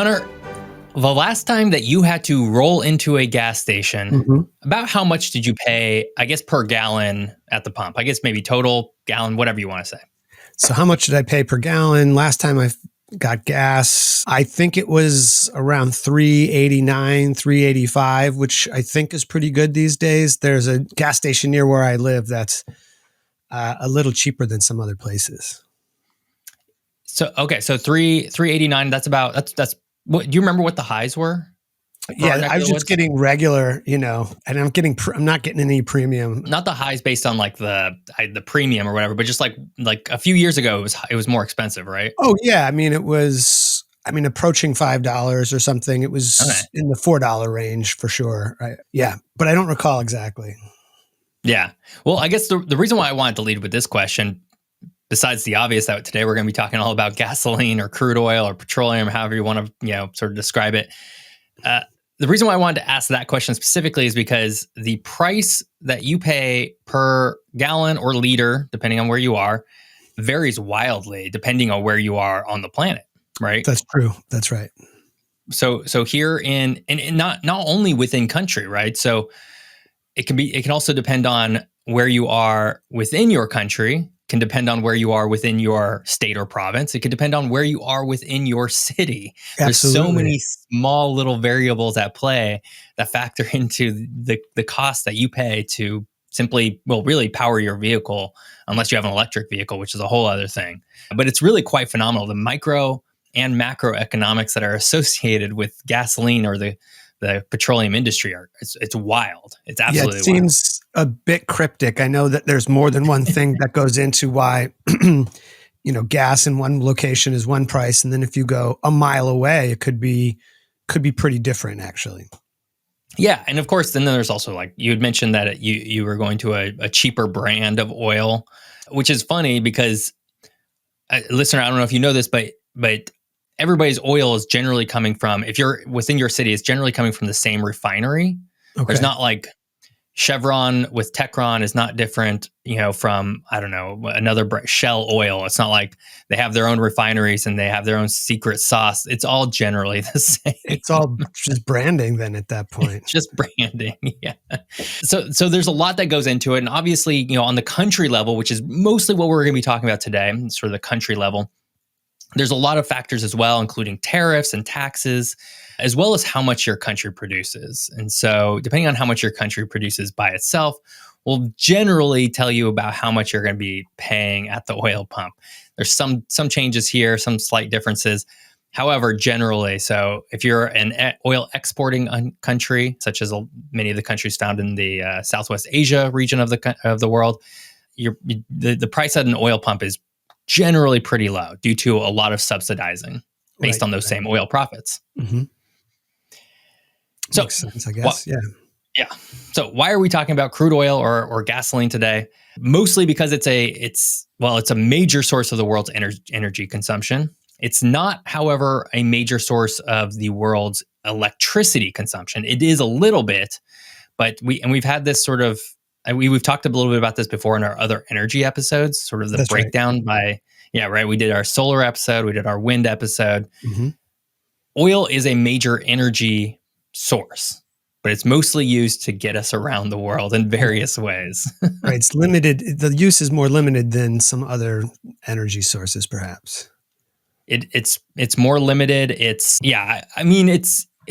Hunter, the last time that you had to roll into a gas station, about how much did you pay, I guess, per gallon at the pump? I guess maybe total gallon, whatever you want to say. So how much did I pay per gallon? Last time I got gas, I think it was around $3.89, $3.85, which I think is pretty good these days. There's a gas station near where I live that's a little cheaper than some other places. So okay, so 389. That's what do you remember what the highs were? Yeah, I was just getting regular, and I'm not getting any premium. Not the highs based on like the premium or whatever, but just like a few years ago it was more expensive, right? Oh yeah, it was approaching $5 or something. It was in the $4 range for sure. Yeah, but I don't recall exactly. Yeah. Well, I guess the reason why I wanted to lead with this question, besides the obvious that today we're going to be talking all about gasoline or crude oil or petroleum, however you want to, sort of describe it. The reason why I wanted to ask that question specifically is because the price that you pay per gallon or liter, depending on where you are, varies wildly depending on where you are on the planet, right? That's true. That's right. So here and not only within country, right? So it can also depend on where you are within your country, can depend on where you are within your state or province. It could depend on where you are within your city. Absolutely. There's so many small little variables at play that factor into the cost that you pay to simply, really power your vehicle, unless you have an electric vehicle, which is a whole other thing. But it's really quite phenomenal. The micro and macroeconomics that are associated with gasoline or the petroleum industry it's wild. It's absolutely wild. It seems a bit cryptic. I know that there's more than one thing that goes into why, gas in one location is one price. And then if you go a mile away, it could be pretty different actually. Yeah. And of course, then there's also like you had mentioned that you were going to a cheaper brand of oil, which is funny because listener, I don't know if you know this, but everybody's oil is generally coming from, if you're within your city, it's generally coming from the same refinery. Okay. There's not like Chevron with Techron is not different, from, I don't know, another Shell oil. It's not like they have their own refineries and they have their own secret sauce. It's all generally the same. It's all just branding then at that point. Just branding. Yeah. So there's a lot that goes into it. And obviously, on the country level, which is mostly what we're going to be talking about today, sort of the country level, there's a lot of factors as well, including tariffs and taxes, as well as how much your country produces. And so depending on how much your country produces by itself, will generally tell you about how much you're going to be paying at the oil pump. There's some changes here, some slight differences. However, generally, so if you're an oil exporting country, such as many of the countries found in the Southwest Asia region of the world, the price at an oil pump is generally pretty low due to a lot of subsidizing based on those same oil profits. Mm-hmm. So, makes sense, I guess. Yeah. So why are we talking about crude oil or gasoline today? Mostly because it's a major source of the world's energy consumption. It's not, however, a major source of the world's electricity consumption. It is a little bit, but we've had this sort of, we've talked a little bit about this before in our other energy episodes, sort of the breakdown we did our solar episode, we did our wind episode. Mm-hmm. Oil is a major energy source, but it's mostly used to get us around the world in various ways. Right. It's limited. The use is more limited than some other energy sources, perhaps. It's more limited. It's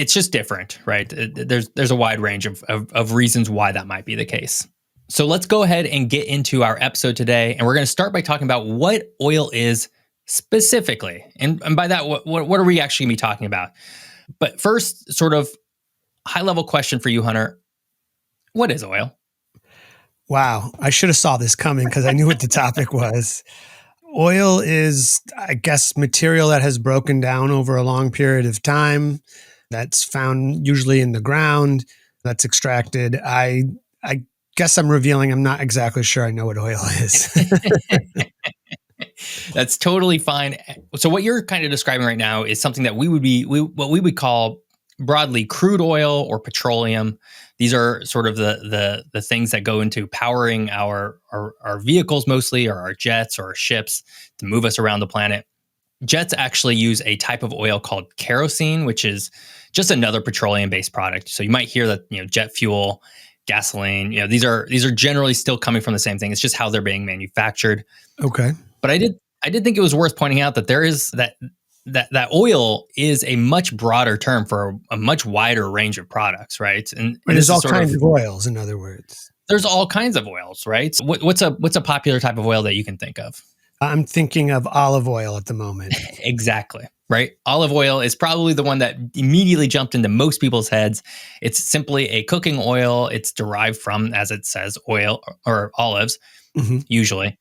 just different, right? There's a wide range of reasons why that might be the case. So let's go ahead and get into our episode today. And we're going to start by talking about what oil is specifically. And by that, what are we actually going to be talking about? But first, sort of high-level question for you, Hunter. What is oil? Wow. I should have saw this coming because I knew what the topic was. Oil is, I guess, material that has broken down over a long period of time. That's found usually in the ground. That's extracted. I guess I'm revealing I'm not exactly sure I know what oil is. That's totally fine. So what you're kind of describing right now is something that what we would call broadly crude oil or petroleum. These are sort of the things that go into powering our vehicles mostly, or our jets or our ships to move us around the planet. jets actually use a type of oil called kerosene, which is just another petroleum-based product. So you might hear that, jet fuel, gasoline, these are generally still coming from the same thing. It's just how they're being manufactured. Okay. But I did think it was worth pointing out that there is that oil is a much broader term for a much wider range of products, right? And There's this is all sort kinds of of oils, in other words. there's all kinds of oils, right? So what's a popular type of oil that you can think of? I'm thinking of olive oil at the moment. Exactly. Right. Olive oil is probably the one that immediately jumped into most people's heads. It's simply a cooking oil. It's derived from, as it says, oil or olives, Hmm. usually.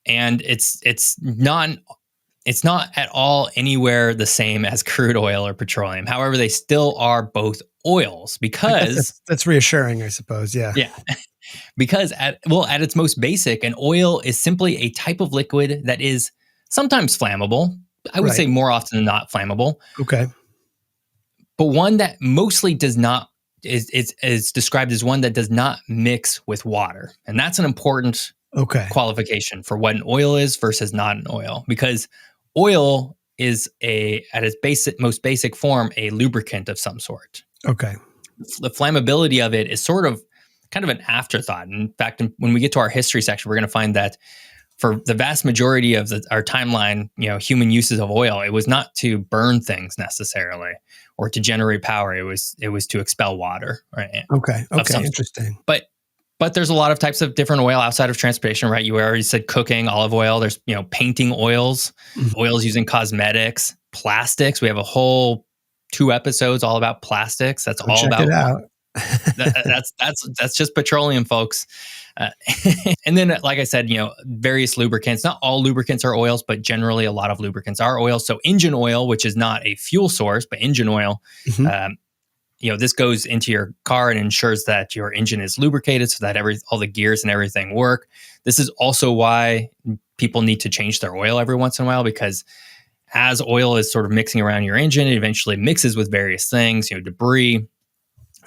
And it's not at all anywhere the same as crude oil or petroleum. However, they still are both oils I guess because that's reassuring, I suppose. Yeah. yeah, because at its most basic, an oil is simply a type of liquid that is sometimes flammable. I would Right. say more often than not flammable, Okay. but one that mostly does not is described as one that does not mix with water. And that's an important Okay. qualification for what an oil is versus not an oil, because oil is at its most basic form a lubricant of some sort. Okay. The flammability of it is sort of kind of an afterthought. In fact, when we get to our history section, we're going to find that for the vast majority of our timeline, human uses of oil, it was not to burn things necessarily or to generate power. It was to expel water, right? Okay. Of Okay. some sort. Interesting. But there's a lot of types of different oil outside of transportation, right? You already said cooking, olive oil. There's painting oils, Mhm. oils using cosmetics, plastics. We have a whole 2 episodes all about plastics. That's Go all check it about out. that's just petroleum, folks. Uh, and then, like I said, various lubricants. Not all lubricants are oils, but generally a lot of lubricants are oils. So engine oil, which is not a fuel source, but engine oil, Mhm. um, this goes into your car and ensures that your engine is lubricated so that all the gears and everything work. This is also why people need to change their oil every once in a while, because as oil is sort of mixing around your engine, it eventually mixes with various things, debris,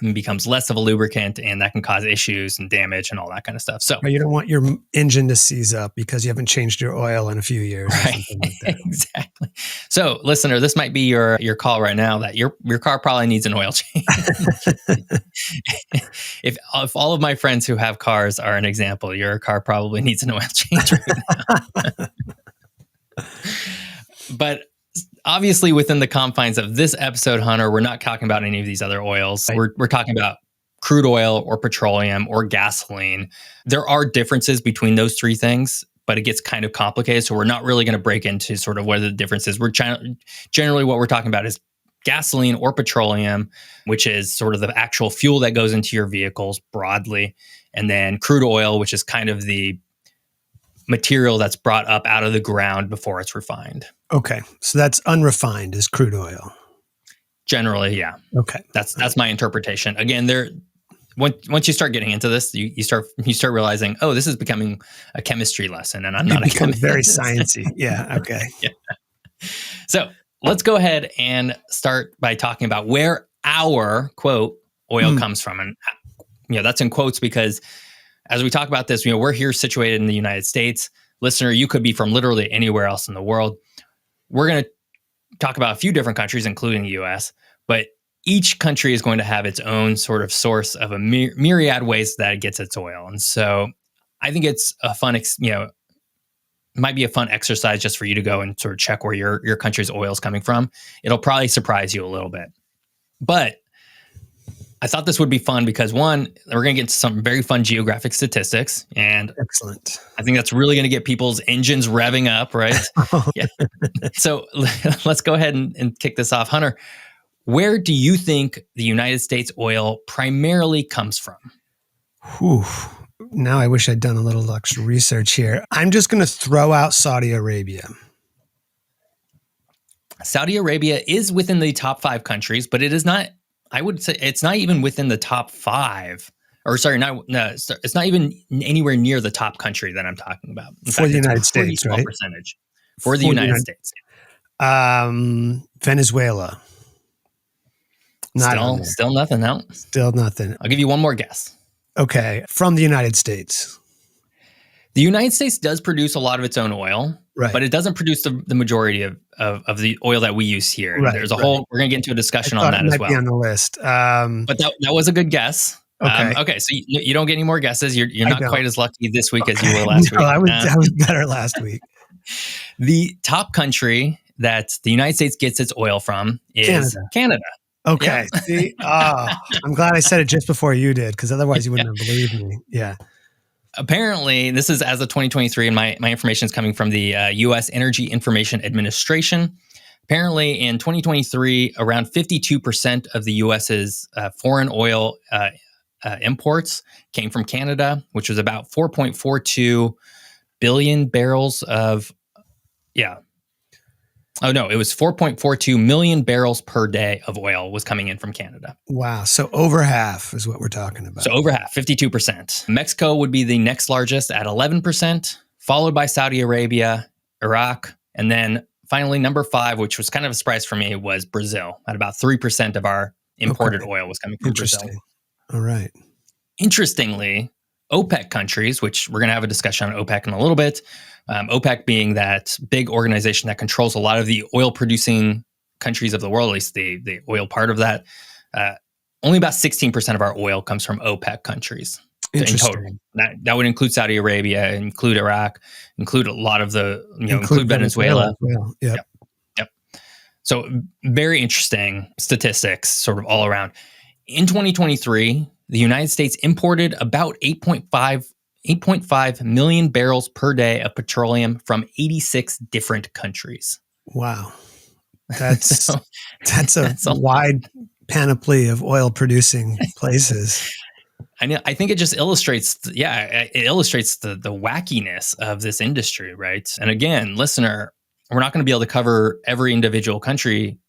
and becomes less of a lubricant, and that can cause issues and damage and all that kind of stuff. So, Right, you don't want your engine to seize up because you haven't changed your oil in a few years or right, something like that. exactly. So, listener, this might be your call right now that your car probably needs an oil change. if all of my friends who have cars are an example, your car probably needs an oil change right now. But obviously, within the confines of this episode, Hunter, we're not talking about any of these other oils. Right. We're talking about crude oil or petroleum or gasoline. There are differences between those three things, but it gets kind of complicated. So we're not really going to break into sort of what the difference is. Generally what we're talking about is gasoline or petroleum, which is sort of the actual fuel that goes into your vehicles broadly. And then crude oil, which is kind of the material that's brought up out of the ground before it's refined. Okay. So that's unrefined is crude oil. Generally, yeah. Okay. That's my interpretation. Again, once you start getting into this, you start realizing, oh, this is becoming a chemistry lesson, and I'm not a chemist. Very sciencey. Yeah. Okay. Yeah. So let's go ahead and start by talking about where our quote oil comes from, and that's in quotes because as we talk about this, we're here situated in the United States. Listener, you could be from literally anywhere else in the world. We're going to talk about a few different countries, including the U.S., but each country is going to have its own sort of source of a myriad ways that it gets its oil. And so I think it's a fun, might be a fun exercise just for you to go and sort of check where your country's oil is coming from. It'll probably surprise you a little bit. But I thought this would be fun because, one, we're going to get into some very fun geographic statistics. And Excellent. I think that's really going to get people's engines revving up, right? Yeah. So let's go ahead and kick this off. Hunter, where do you think the United States oil primarily comes from? Whew. Now I wish I'd done a little extra research here. I'm just going to throw out Saudi Arabia. Saudi Arabia is within the top 5 countries, but it is not, I would say it's not even within the top 5. Or sorry, it's not even anywhere near the top country that I'm talking about. In For fact, the it's a United pretty States, small right? percentage for the United States. Venezuela. Not on there. Still nothing. No. Still nothing. I'll give you one more guess. Okay. From the United States. The United States does produce a lot of its own oil, Right. but it doesn't produce the majority of the oil that we use here. And Right. there's a Right. whole, we're going to get into a I discussion on thought it that as might be well. on the list. But that was a good guess. Okay. Okay, so you don't get any more guesses. You're I not don't. quite as lucky this week as you Okay. were last No, week. I was better last week. The top country that the United States gets its oil from is Canada. Canada. Okay. Yep. See, I'm glad I said it just before you did, because otherwise you wouldn't have believed me. Yeah. Apparently, this is as of 2023, and my information is coming from the U.S. Energy Information Administration. Apparently, in 2023, around 52% of the U.S.'s foreign oil imports came from Canada, which was about 4.42 billion barrels of, yeah. Oh, no, it was 4.42 million barrels per day of oil was coming in from Canada. Wow. So over half is what we're talking about. So over half, 52%. Mexico would be the next largest at 11%, followed by Saudi Arabia, Iraq, and then finally number 5, which was kind of a surprise for me, was Brazil. At about 3% of our imported oil was coming from Brazil. Interesting. All right. Interestingly, OPEC countries, which we're going to have a discussion on OPEC in a little bit, OPEC being that big organization that controls a lot of the oil producing countries of the world, at least the oil part of that, only about 16% of our oil comes from OPEC countries in total. That would include Saudi Arabia, include Iraq, include a lot of the, include Venezuela. Well. Yep. Yep. So very interesting statistics sort of all around. In 2023, the United States imported about 8.5 million barrels per day of petroleum from 86 different countries. Wow. That's a wide panoply of oil producing places. I think it just illustrates, it illustrates the wackiness of this industry, right? And again, listener, we're not going to be able to cover every individual country,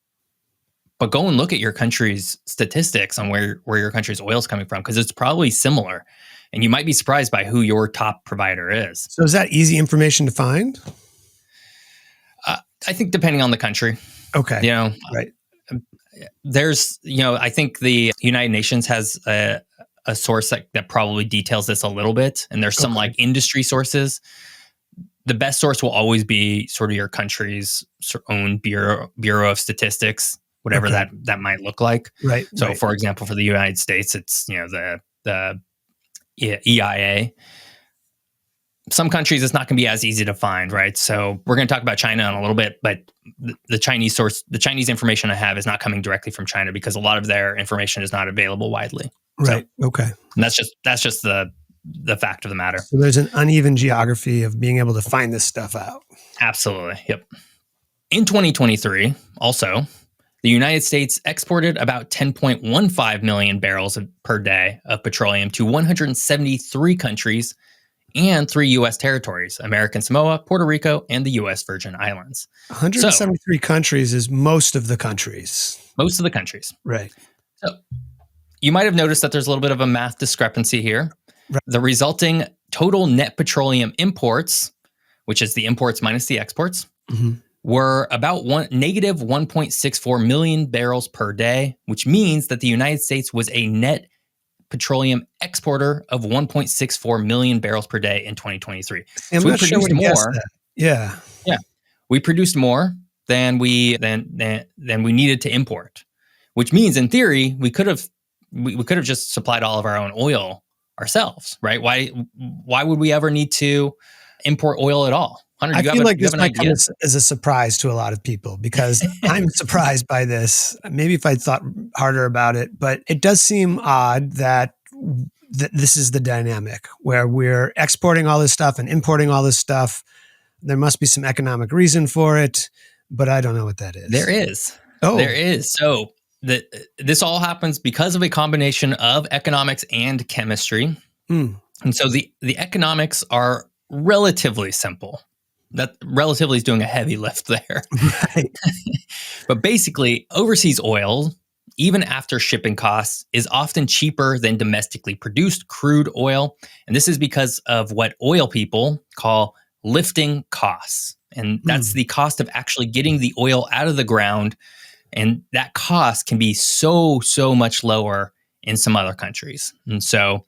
but go and look at your country's statistics on where your country's oil is coming from, because it's probably similar. And you might be surprised by who your top provider is. So is that easy information to find? I think depending on the country. Okay. Right. There's, I think the United Nations has a source that probably details this a little bit. And there's some like industry sources. The best source will always be sort of your country's own Bureau of Statistics, whatever that might look like. Right. So for example, for the United States, it's, the EIA. Some countries, it's not going to be as easy to find, right? So we're going to talk about China in a little bit, but the Chinese information I have is not coming directly from China because a lot of their information is not available widely. Right. So, okay. And that's just the fact of the matter. So there's an uneven geography of being able to find this stuff out. Absolutely. Yep. In 2023, also, the United States exported about 10.15 million barrels per day of petroleum to 173 countries and 3 U.S. territories: American Samoa, Puerto Rico, and the U.S. Virgin Islands. 173 countries is most of the countries. Most of the countries. Right. So you might have noticed that there's a little bit of a math discrepancy here. Right. The resulting total net petroleum imports, which is the imports minus the exports, were about negative 1.64 million barrels per day, which means that the United States was a net petroleum exporter of 1.64 million barrels per day in 2023. I'm so we not sure produced more. Yeah. We produced more than we needed to import, which means in theory we could have just supplied all of our own oil ourselves, right? Why would we ever need to import oil at all? Hunter, I feel like this might come as a surprise to a lot of people because I'm surprised by this. Maybe if I'd thought harder about it, but it does seem odd that this is the dynamic where we're exporting all this stuff and importing all this stuff. There must be some economic reason for it, but I don't know what that is. There is. Oh, there is. So this all happens because of a combination of economics and chemistry. And so the economics are relatively simple. That relatively is doing a heavy lift there. Right. But basically, overseas oil, even after shipping costs, is often cheaper than domestically produced crude oil. And this is because of what oil people call lifting costs. And that's the cost of actually getting the oil out of the ground. And that cost can be so much lower in some other countries. And so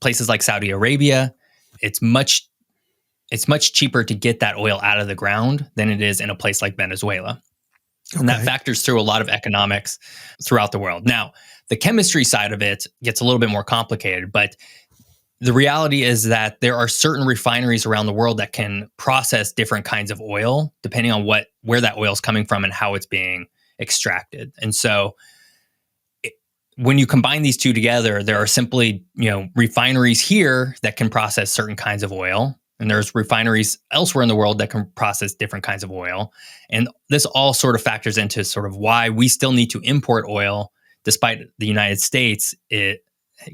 places like Saudi Arabia, it's much it's much cheaper to get that oil out of the ground than it is in a place like Venezuela. And that Okay. factors through a lot of economics throughout the world. Now, the chemistry side of it gets a little bit more complicated, but the reality is that there are certain refineries around the world that can process different kinds of oil depending on where that oil is coming from and how it's being extracted. And so when you combine these two together, there are simply, refineries here that can process certain kinds of oil, and there's refineries elsewhere in the world that can process different kinds of oil. And this all sort of factors into sort of why we still need to import oil despite the United States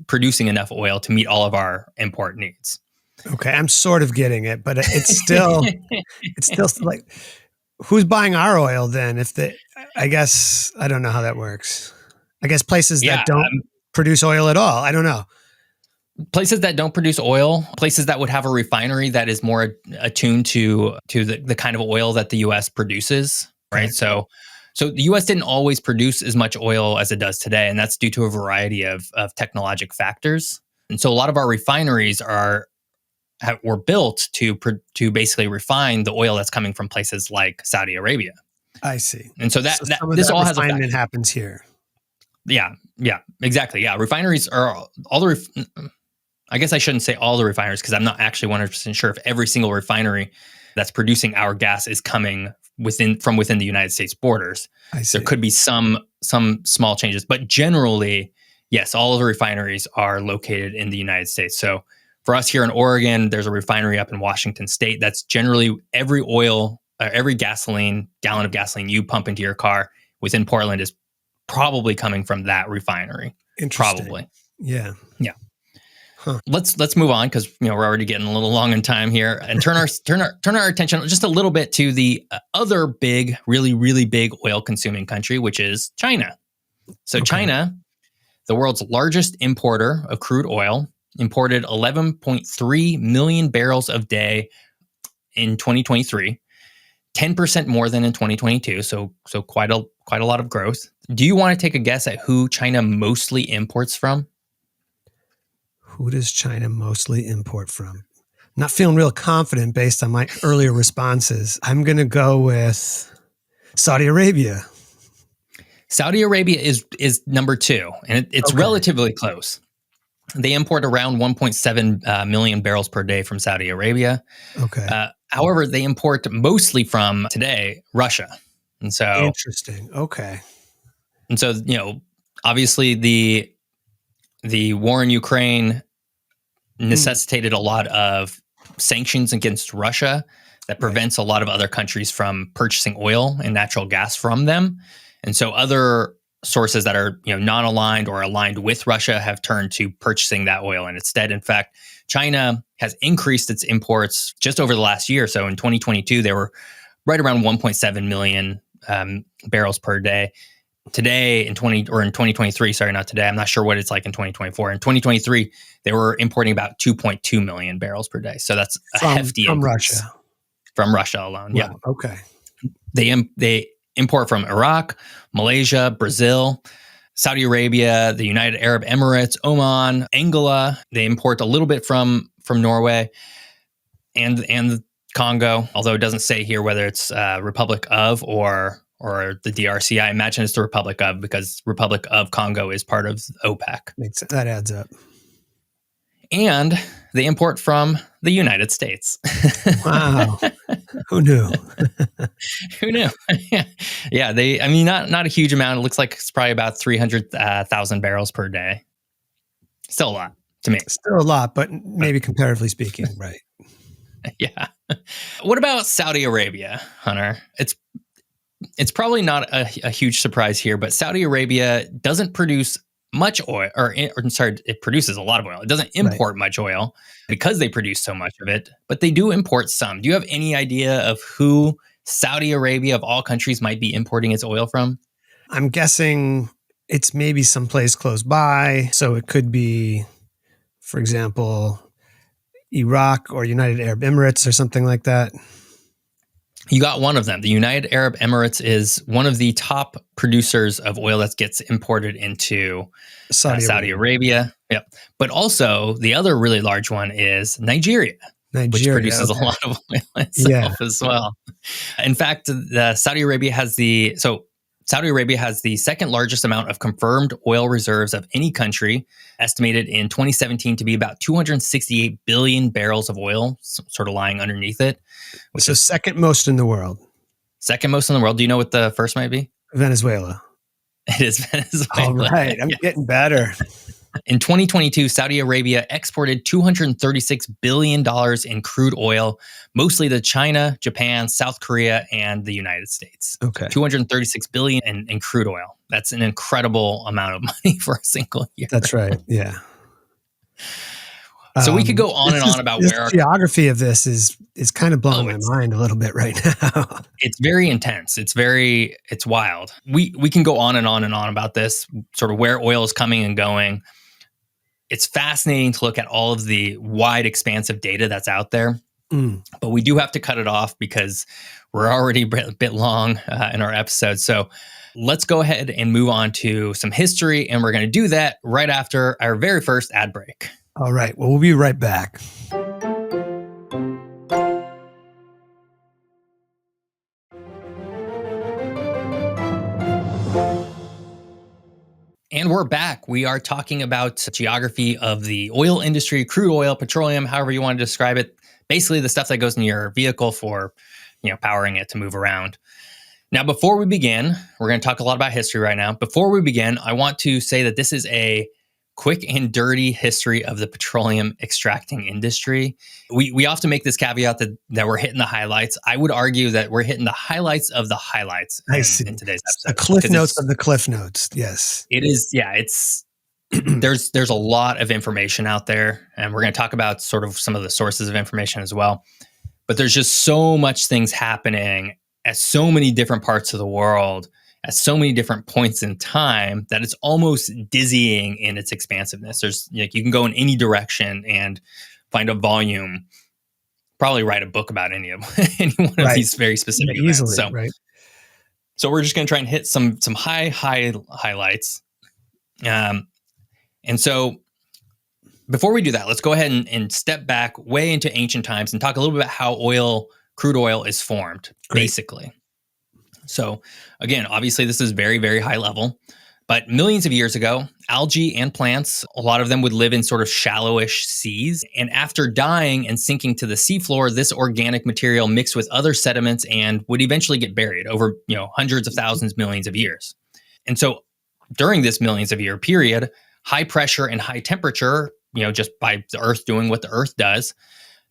producing enough oil to meet all of our import needs. Okay, I'm sort of getting it, but it's still like, who's buying our oil then? I guess I don't know how that works. I guess places Yeah, that don't produce oil at all. I don't know. Places that don't produce oil, places that would have a refinery that is more attuned to the kind of oil that the U.S. produces, right? Okay. So the U.S. didn't always produce as much oil as it does today, and that's due to a variety of technologic factors. And so a lot of our refineries were built to basically refine the oil that's coming from places like Saudi Arabia. I see. And so Some of this that all has a refinement factor. happens here. Yeah, exactly. Yeah, refineries are I guess I shouldn't say all the refineries because I'm not actually 100% sure if every single refinery that's producing our gas is coming from within the United States borders. I see. There could be some small changes, but generally, yes, all of the refineries are located in the United States. So for us here in Oregon, there's a refinery up in Washington State. That's generally every gallon of gasoline you pump into your car within Portland is probably coming from that refinery. Interesting. Probably. Yeah. Huh. Let's move on because we're already getting a little long in time here, and turn our attention just a little bit to the other big, really really big oil consuming country, which is China. So Okay. China, the world's largest importer of crude oil, imported 11.3 million barrels a day in 2023, 10% more than in 2022. So quite a lot of growth. Do you want to take a guess at who China mostly imports from? Who does China mostly import from? Not feeling real confident based on my earlier responses. I'm going to go with Saudi Arabia. Saudi Arabia is number 2, and it's Okay. relatively close. They import around 1.7 million barrels per day from Saudi Arabia. Okay. However, they import mostly from today Russia, and so Interesting. Okay. Obviously the war in Ukraine necessitated a lot of sanctions against Russia that prevents a lot of other countries from purchasing oil and natural gas from them. And so other sources that are non-aligned or aligned with Russia have turned to purchasing that oil instead. In fact, China has increased its imports just over the last year. So in 2022, they were right around 1.7 million barrels per day. Today in 2023, sorry, not today. I'm not sure what it's like in 2024. In 2023, they were importing about 2.2 million barrels per day. So that's a hefty from increase. Russia. From Russia alone. Wow. Yeah. Okay. They import from Iraq, Malaysia, Brazil, Saudi Arabia, the United Arab Emirates, Oman, Angola. They import a little bit from Norway and the Congo, although it doesn't say here whether it's Republic of or the DRC. I imagine it's the Republic of, because Republic of Congo is part of OPEC. Makes sense. That adds up. And they import from the United States. Wow. Who knew? Who knew? Yeah. Not a huge amount. It looks like it's probably about 300,000 barrels per day. Still a lot to me. Still a lot, but maybe comparatively speaking, right. Yeah. What about Saudi Arabia, Hunter? It's probably not a huge surprise here, but Saudi Arabia doesn't produce much oil, it produces a lot of oil. It doesn't import much oil because they produce so much of it, but they do import some. Do you have any idea of who Saudi Arabia, of all countries, might be importing its oil from? I'm guessing it's maybe someplace close by. So it could be, for example, Iraq or United Arab Emirates or something like that. You got one of them. The United Arab Emirates is one of the top producers of oil that gets imported into Saudi Arabia. Yep. But also the other really large one is Nigeria. which Nigeria. produces a Okay. lot of oil Yeah. itself as well. In fact, Saudi Arabia has the second largest amount of confirmed oil reserves of any country, estimated in 2017 to be about 268 billion barrels of oil, sort of lying underneath it, which So is second most in the world, second most in the world. Do you know what the first might be? Venezuela. It is All Venezuela. right. I'm getting better. In 2022, Saudi Arabia exported $236 billion in crude oil, mostly to China, Japan, South Korea, and the United States. Okay. 236 billion in crude oil. That's an incredible amount of money for a single year. That's right. Yeah. So we could go on and on about this where our geography of this is kind of blowing oh, my mind a little bit right now. it's very intense. It's wild. We can go on and on and on about this, sort of where oil is coming and going. It's fascinating to look at all of the wide expanse of data that's out there. But we do have to cut it off because we're already a bit long in our episode. So let's go ahead and move on to some history. And we're going to do that right after our very first ad break. All right. Well, we'll be right back. And we're back. We are talking about geography of the oil industry, crude oil, petroleum, however you want to describe it. Basically, the stuff that goes in your vehicle for, powering it to move around. Now, before we begin, we're going to talk a lot about history right now. Before we begin, I want to say that this is a quick and dirty history of the petroleum extracting industry. We often make this caveat that we're hitting the highlights. I would argue that we're hitting the highlights of the highlights in today's episode. The cliff notes of the cliff notes. Yes. It is. Yeah, it's there's a lot of information out there, and we're going to talk about sort of some of the sources of information as well. But there's just so much things happening at so many different parts of the world at so many different points in time that it's almost dizzying in its expansiveness. There's you can go in any direction and find a volume, probably write a book about any one of these very specific events. Easily, So we're just going to try and hit some highlights. And so before we do that, let's go ahead and step back way into ancient times and talk a little bit about how crude oil is formed, basically. So again, obviously this is very, very high level, but millions of years ago, algae and plants, a lot of them would live in sort of shallowish seas. And after dying and sinking to the seafloor, this organic material mixed with other sediments and would eventually get buried over, hundreds of thousands, millions of years. And so during this millions of year period, high pressure and high temperature, just by the earth doing what the earth does,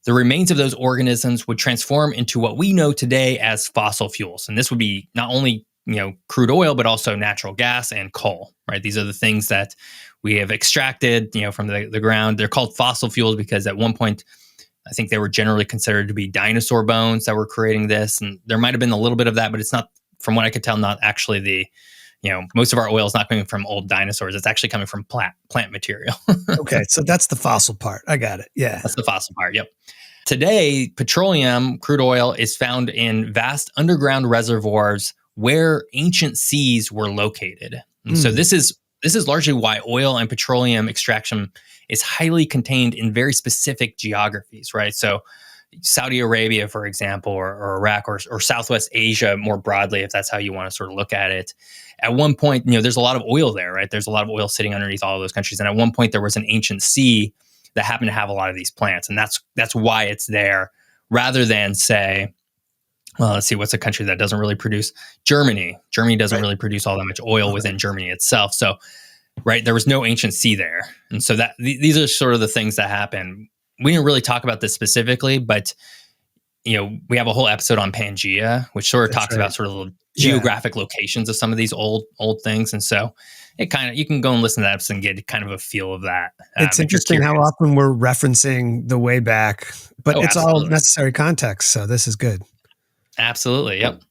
the remains of those organisms would transform into what we know today as fossil fuels. And this would be not only, crude oil, but also natural gas and coal, right? These are the things that we have extracted, from the ground. They're called fossil fuels because at one point, I think they were generally considered to be dinosaur bones that were creating this. And there might have been a little bit of that, but it's not, from what I could tell, not actually most of our oil is not coming from old dinosaurs. It's actually coming from plant material. Okay, so that's the fossil part. I got it. Yeah. That's the fossil part. Yep. Today, petroleum, crude oil, is found in vast underground reservoirs where ancient seas were located. And so this is largely why oil and petroleum extraction is highly contained in very specific geographies, right? So Saudi Arabia, for example, or Iraq, or Southwest Asia more broadly, if that's how you want to sort of look at it. At one point, there's a lot of oil there, right? There's a lot of oil sitting underneath all of those countries. And at one point, there was an ancient sea that happened to have a lot of these plants. And that's why it's there, rather than say, well, let's see, what's a country that doesn't really produce? Germany. Germany doesn't really produce all that much oil within Germany itself. So, right, there was no ancient sea there. And so these are sort of the things that happen. We didn't really talk about this specifically, but we have a whole episode on Pangea, which sort of talks about sort of the geographic locations of some of these old things. And so you can go and listen to that episode and get kind of a feel of that. It's interesting how often we're referencing the way back, but it's all necessary context. So this is good. Absolutely. Yep.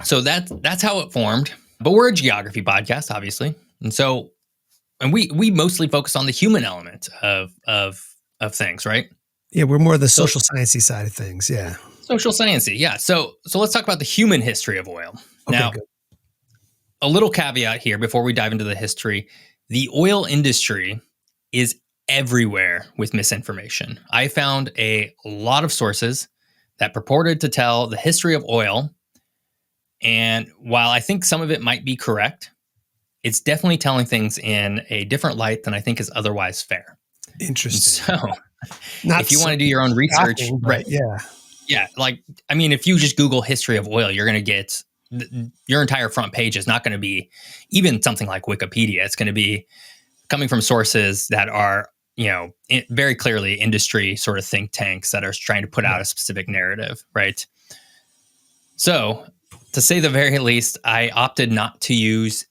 So that's how it formed, but we're a geography podcast, obviously. And we mostly focus on the human element of things, right? Yeah, we're more the social sciencey side of things. Yeah. Social sciencey. Yeah. So let's talk about the human history of oil. Okay, now, good. A little caveat here before we dive into the history. The oil industry is everywhere with misinformation. I found a lot of sources that purported to tell the history of oil. And while I think some of it might be correct, it's definitely telling things in a different light than I think is otherwise fair. And Interesting. so, Not if you so want to do your own research, shocking, right? but yeah. Yeah, like I mean, if you just Google history of oil, you're going to get your entire front page is not going to be even something like Wikipedia. It's going to be coming from sources that are, very clearly industry sort of think tanks that are trying to put out Right. a specific narrative, right? So, to say the very least, I opted not to use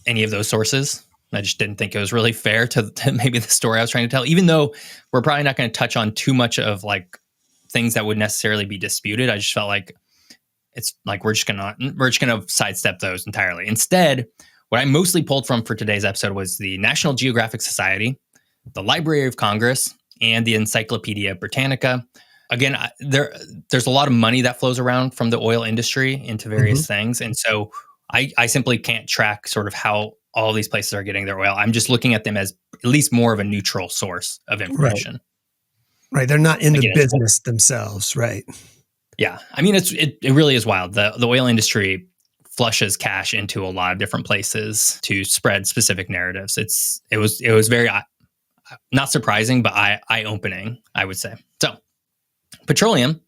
any of those sources. I just didn't think it was really fair to maybe the story I was trying to tell, even though we're probably not going to touch on too much of like things that would necessarily be disputed. I just felt like it's like we're just gonna sidestep those entirely. Instead, what I mostly pulled from for today's episode was the National Geographic Society, the Library of Congress, and the Encyclopedia Britannica. Again, there's a lot of money that flows around from the oil industry into Mhm. various things, and so I simply can't track sort of how all these places are getting their oil. I'm just looking at them as at least more of a neutral source of Right. information. Right. They're not in the Again, it's business themselves. Right. Yeah, I mean it really is wild. The oil industry flushes cash into a lot of different places to spread specific narratives. It was very not surprising, but eye opening, I would say. So petroleum,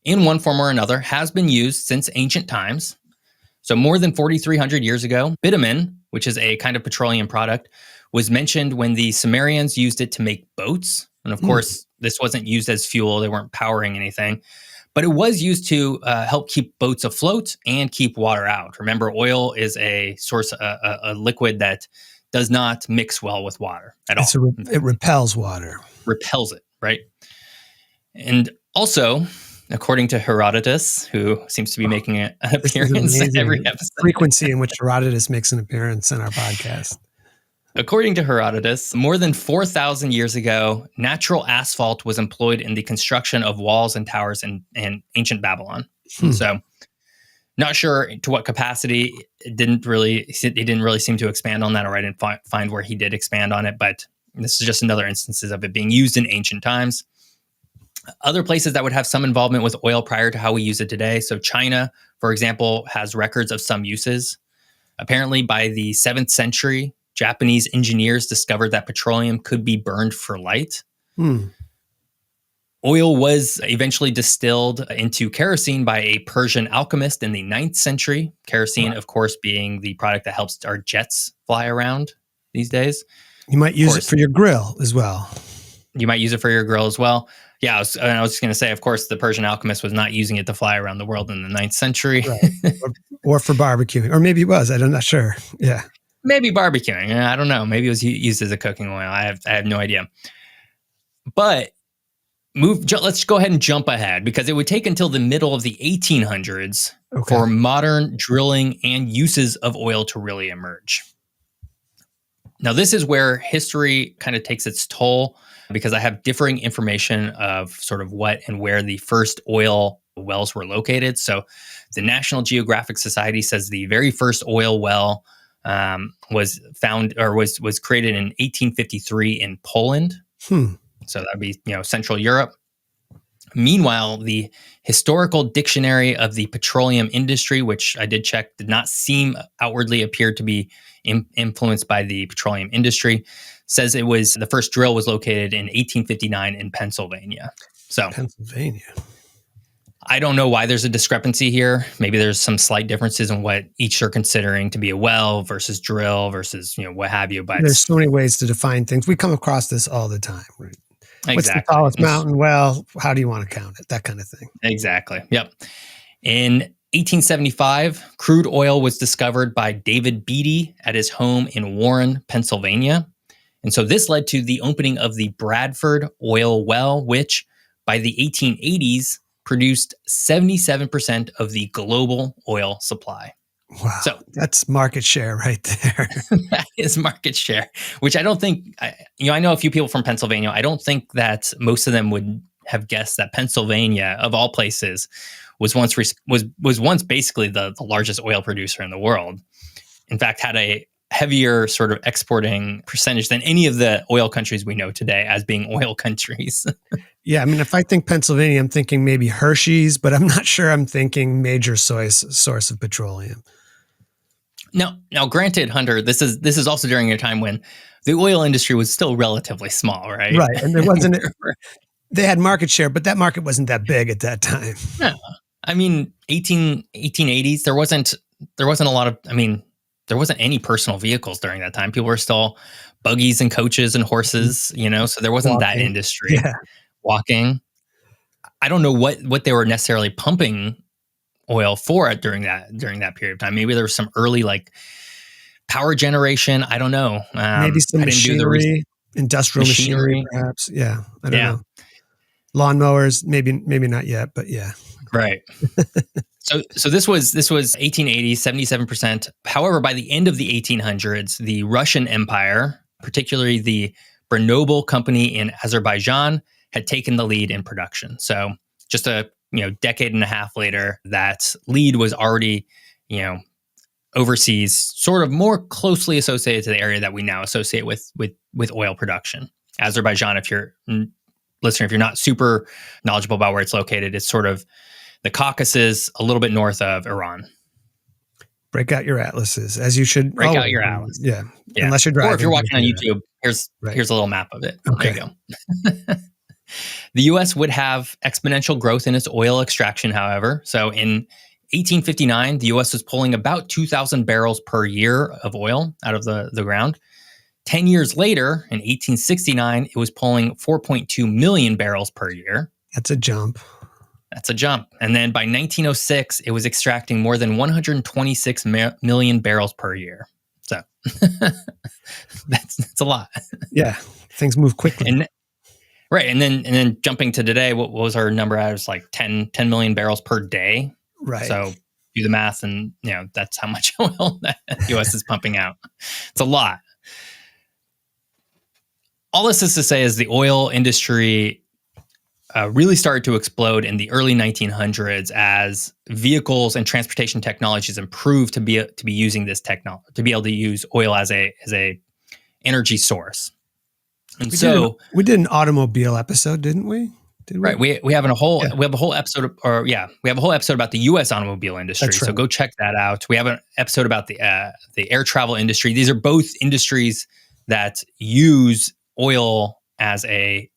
in one form or another, has been used since ancient times. So more than 4,300 years ago, bitumen, which is a kind of petroleum product, was mentioned when the Sumerians used it to make boats. And of Hmm. course, this wasn't used as fuel; they weren't powering anything. But it was used to help keep boats afloat and keep water out. Remember, oil is a source, a liquid that does not mix well with water at all. In It fact, it repels water. repels it, right? And also, according to Herodotus, who seems to be making an This is appearance every amazing. episode, Frequency in which Herodotus makes an appearance in our podcast. according to Herodotus, more than 4,000 years ago, natural asphalt was employed in the construction of walls and towers in ancient Babylon. And Hmm. so, not sure to what capacity. He didn't really seem to expand on that, or I didn't find where he did expand on it. But this is just another instances of it being used in ancient times. Other places that would have some involvement with oil prior to how we use it today. So China, for example, has records of some uses. Apparently, by the 7th century, Japanese engineers discovered that petroleum could be burned for light. Hmm. Oil was eventually distilled into kerosene by a Persian alchemist in the 9th century. Kerosene, Wow. of course, being the product that helps our jets fly around these days. You might Of use it course, for your grill as well. you might use it for your grill as well. Yeah, I was just going to say, of course, the Persian alchemist was not using it to fly around the world in the 9th century. Right. Or for barbecuing. Or maybe it was. I'm not sure. Yeah. Maybe barbecuing. I don't know. Maybe it was used as a cooking oil. I have no idea. But let's go ahead and jump ahead, because it would take until the middle of the 1800s Okay. for modern drilling and uses of oil to really emerge. Now, this is where history kind of takes its toll, because I have differing information of sort of what and where the first oil wells were located. So, the National Geographic Society says the very first oil well was found, or was created in 1853 in Poland. Hmm. So that'd be Central Europe. Meanwhile, the Historical Dictionary of the Petroleum Industry, which I did check, did not seem outwardly appear to be influenced by the petroleum industry, says the first drill was located in 1859 in Pennsylvania. So Pennsylvania. I don't know why there's a discrepancy here. Maybe there's some slight differences in what each are considering to be a well versus drill versus what have you. But There's so many ways to define things. We come across this all the time. Right? What's the exactly. tallest mountain? Well, how do you want to count it? That kind of thing. Exactly. Yep. In 1875, crude oil was discovered by David Beatty at his home in Warren, Pennsylvania. And so this led to the opening of the Bradford oil well, which by the 1880s produced 77% of the global oil supply. Wow. So that's market share right there. that is market share, which I don't think, I know a few people from Pennsylvania. I don't think that most of them would have guessed that Pennsylvania, of all places, was once basically the largest oil producer in the world. In fact, had heavier sort of exporting percentage than any of the oil countries we know today as being oil countries. Yeah, I mean, if I think Pennsylvania, I'm thinking maybe Hershey's, but I'm not sure I'm thinking major source of petroleum. Now, granted, Hunter, this is also during a time when the oil industry was still relatively small, right? Right. And there wasn't, they had market share, but that market wasn't that big at that time. No, I mean, 1880s, there wasn't a lot of, I mean, there wasn't any personal vehicles during that time. People were still buggies and coaches and horses, so there wasn't that Walking. industry. Yeah. Walking. I don't know what they were necessarily pumping oil for it during that period of time. Maybe there was some early like power generation. I don't know. Maybe some I didn't do the machinery, industrial machinery, perhaps. Yeah. I don't know. Lawnmowers, maybe not yet, but yeah. Right. So this was 1880, 77%. However, by the end of the 1800s, the Russian Empire, particularly the Chernobyl company in Azerbaijan, had taken the lead in production. So just a decade and a half later, that lead was already overseas, sort of more closely associated to the area that we now associate with oil production. Azerbaijan, if you're listener, if you're not super knowledgeable about where it's located, it's sort of the Caucasus, a little bit north of Iran. Break out your atlases, as you should. Break out your atlas. Yeah. Unless you're driving. Or if you're watching on YouTube, here's a little map of it. Okay. There you go. The U.S. would have exponential growth in its oil extraction, however. So in 1859, the U.S. was pulling about 2,000 barrels per year of oil out of the ground. 10 years later, in 1869, it was pulling 4.2 million barrels per year. That's a jump. And then by 1906, it was extracting more than 126 million barrels per year. So that's a lot. Yeah, things move quickly. And then jumping to today, what was our number? It was like 10 million barrels per day. Right. So do the math, and that's how much oil that the U.S. is pumping out. It's a lot. All this is to say is the oil industry really started to explode in the early 1900s as vehicles and transportation technologies improved to be using this technology, to be able to use oil as a energy source. And we did an automobile episode, didn't we? Right. We have a whole episode about the U.S. automobile industry. That's right. So go check that out. We have an episode about the air travel industry. These are both industries that use oil as a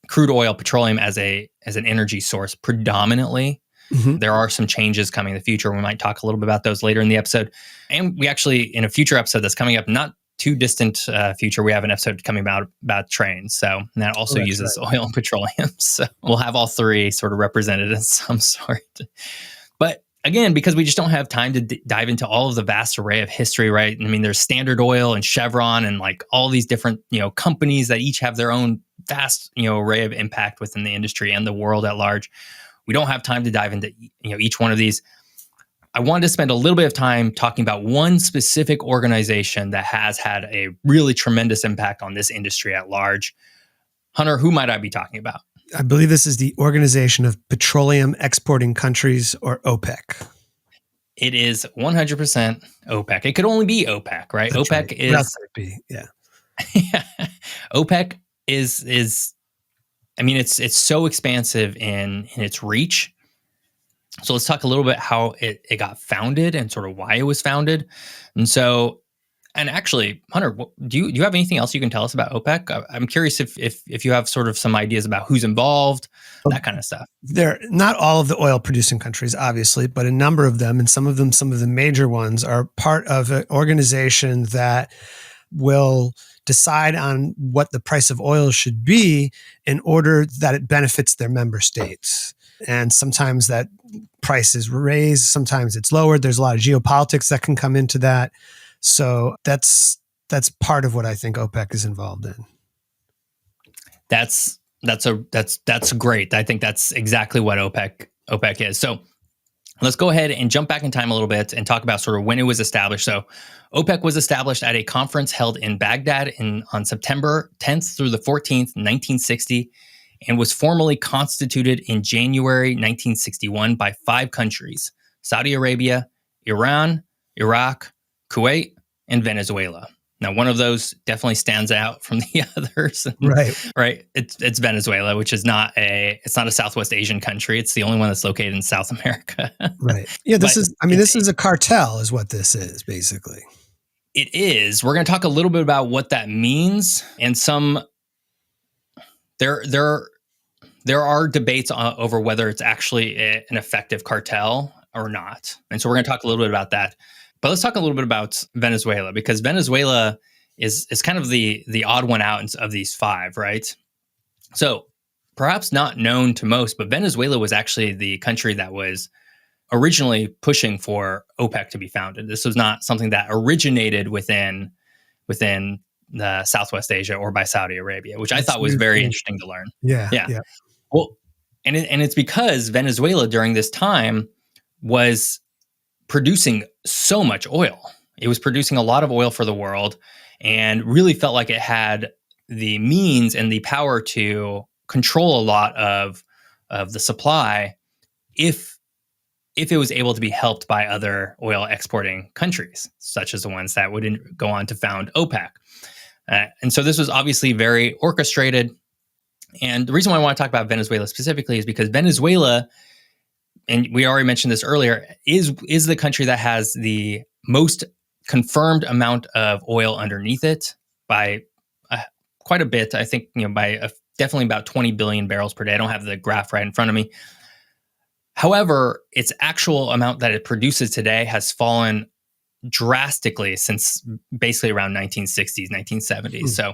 crude oil, petroleum as an energy source predominantly. Mm-hmm. There are some changes coming in the future. We might talk a little bit about those later in the episode. And we actually, in a future episode that's coming up, not too distant future, we have an episode coming about trains. So that also uses oil and petroleum. So we'll have all three sort of represented in some sort. But again, because we just don't have time to dive into all of the vast array of history, right? I mean, there's Standard Oil and Chevron and like all these different, companies that each have their own vast, array of impact within the industry and the world at large. We don't have time to dive into, each one of these. I wanted to spend a little bit of time talking about one specific organization that has had a really tremendous impact on this industry at large. Hunter, who might I be talking about? I believe this is the Organization of Petroleum Exporting Countries, or OPEC. It is 100% OPEC. It could only be OPEC, right? That's OPEC right. is... That's it, yeah. OPEC is I mean, it's so expansive in its reach. So let's talk a little bit how it got founded and sort of why it was founded. And actually, Hunter, do you have anything else you can tell us about OPEC? I'm curious if you have sort of some ideas about who's involved, that kind of stuff. They're not all of the oil producing countries, obviously, but a number of them, and some of the major ones, are part of an organization that will decide on what the price of oil should be in order that it benefits their member states. And sometimes that price is raised, sometimes it's lowered. There's a lot of geopolitics that can come into that. So that's part of what I think OPEC is involved in. That's great. I think that's exactly what OPEC is. So let's go ahead and jump back in time a little bit and talk about sort of when it was established. So OPEC was established at a conference held in Baghdad on September 10th through the 14th, 1960, and was formally constituted in January 1961 by 5 countries: Saudi Arabia, Iran, Iraq, Kuwait, and Venezuela. Now, one of those definitely stands out from the others, Right. right? It's Venezuela, which is not a Southwest Asian country. It's the only one that's located in South America. Right. Yeah, But it's this is a cartel is what this is basically. it is. We're going to talk a little bit about what that means, and there there there are debates over whether it's actually an effective cartel or not. And so we're going to talk a little bit about that. But let's talk a little bit about Venezuela, because Venezuela is kind of the odd one out of these five, right? So perhaps not known to most, but Venezuela was actually the country that was originally pushing for OPEC to be founded. This was not something that originated within the Southwest Asia or by Saudi Arabia, which I That's thought was new very too. interesting to learn. Yeah. Yeah. Yeah. Well, and it's because Venezuela during this time was producing so much oil. It was producing a lot of oil for the world and really felt like it had the means and the power to control a lot of the supply if it was able to be helped by other oil exporting countries, such as the ones that would go on to found OPEC. And so this was obviously very orchestrated. And the reason why I want to talk about Venezuela specifically is because Venezuela, and we already mentioned this earlier, is the country that has the most confirmed amount of oil underneath it by quite a bit. I think definitely about 20 billion barrels per day. I don't have the graph right in front of me. However, its actual amount that it produces today has fallen drastically since basically around 1960s, 1970s. So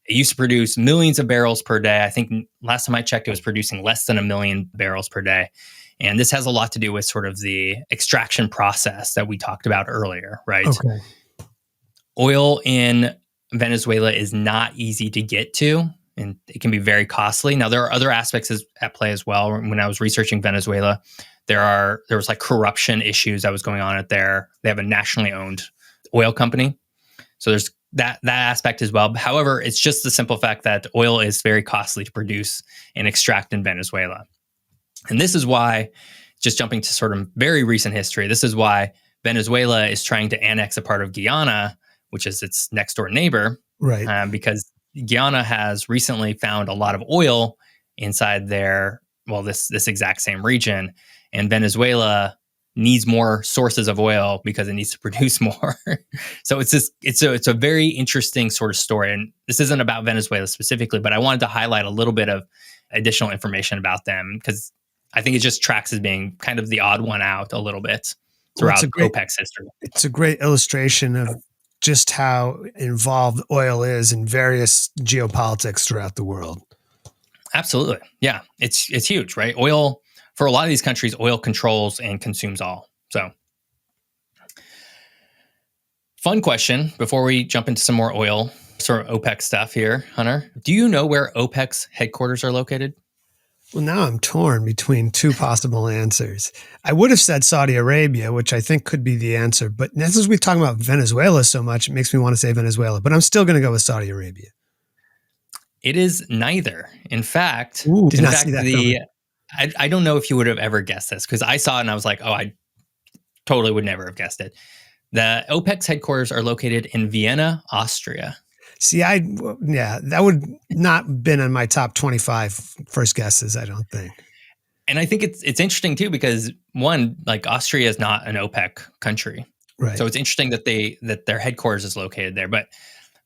it used to produce millions of barrels per day. I think last time I checked, it was producing less than 1 million barrels per day. And this has a lot to do with sort of the extraction process that we talked about earlier, right? Okay. Oil in Venezuela is not easy to get to, and it can be very costly. Now, there are other aspects at play as well. When I was researching Venezuela, there was like corruption issues that was going on out there. They have a nationally owned oil company. So there's that aspect as well. However, it's just the simple fact that oil is very costly to produce and extract in Venezuela. And this is why, just jumping to sort of very recent history, this is why Venezuela is trying to annex a part of Guyana, which is its next door neighbor, Right. because Guyana has recently found a lot of oil inside this exact same region, and Venezuela needs more sources of oil because it needs to produce more. So it's a very interesting sort of story. And this isn't about Venezuela specifically, but I wanted to highlight a little bit of additional information about them because I think it just tracks as being kind of the odd one out a little bit throughout OPEC's history. It's a great illustration of just how involved oil is in various geopolitics throughout the world. Absolutely. Yeah. It's huge, right? Oil, for a lot of these countries, oil controls and consumes all. So, fun question before we jump into some more oil, sort of OPEC stuff here, Hunter. Do you know where OPEC's headquarters are located? Well, now I'm torn between two possible answers. I would have said Saudi Arabia, which I think could be the answer. But since we're talking about Venezuela so much, it makes me want to say Venezuela. But I'm still going to go with Saudi Arabia. It is neither. In fact, did not see that coming. I don't know if you would have ever guessed this because I saw it and I was like, oh, I totally would never have guessed it. The OPEC's headquarters are located in Vienna, Austria. See, that would not been on my top 25 first guesses, I don't think. And I think it's interesting too because one, like Austria is not an OPEC country, right? So it's interesting that their headquarters is located there. But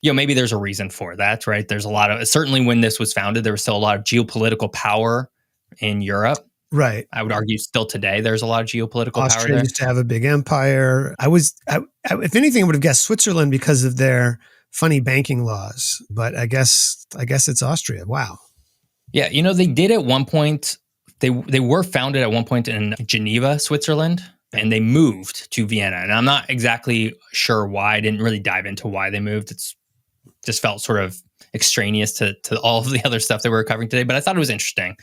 maybe there's a reason for that, right? There's a lot of certainly when this was founded, there was still a lot of geopolitical power in Europe. Right. I would argue still today there's a lot of geopolitical power there. Austria used to have a big empire. If anything, I would have guessed Switzerland because of their funny banking laws, but I guess it's Austria. Wow. Yeah, they did at one point. They were founded at one point in Geneva, Switzerland, and they moved to Vienna. And I'm not exactly sure why. I didn't really dive into why they moved. It's just felt sort of extraneous to all of the other stuff that we were covering today. But I thought it was interesting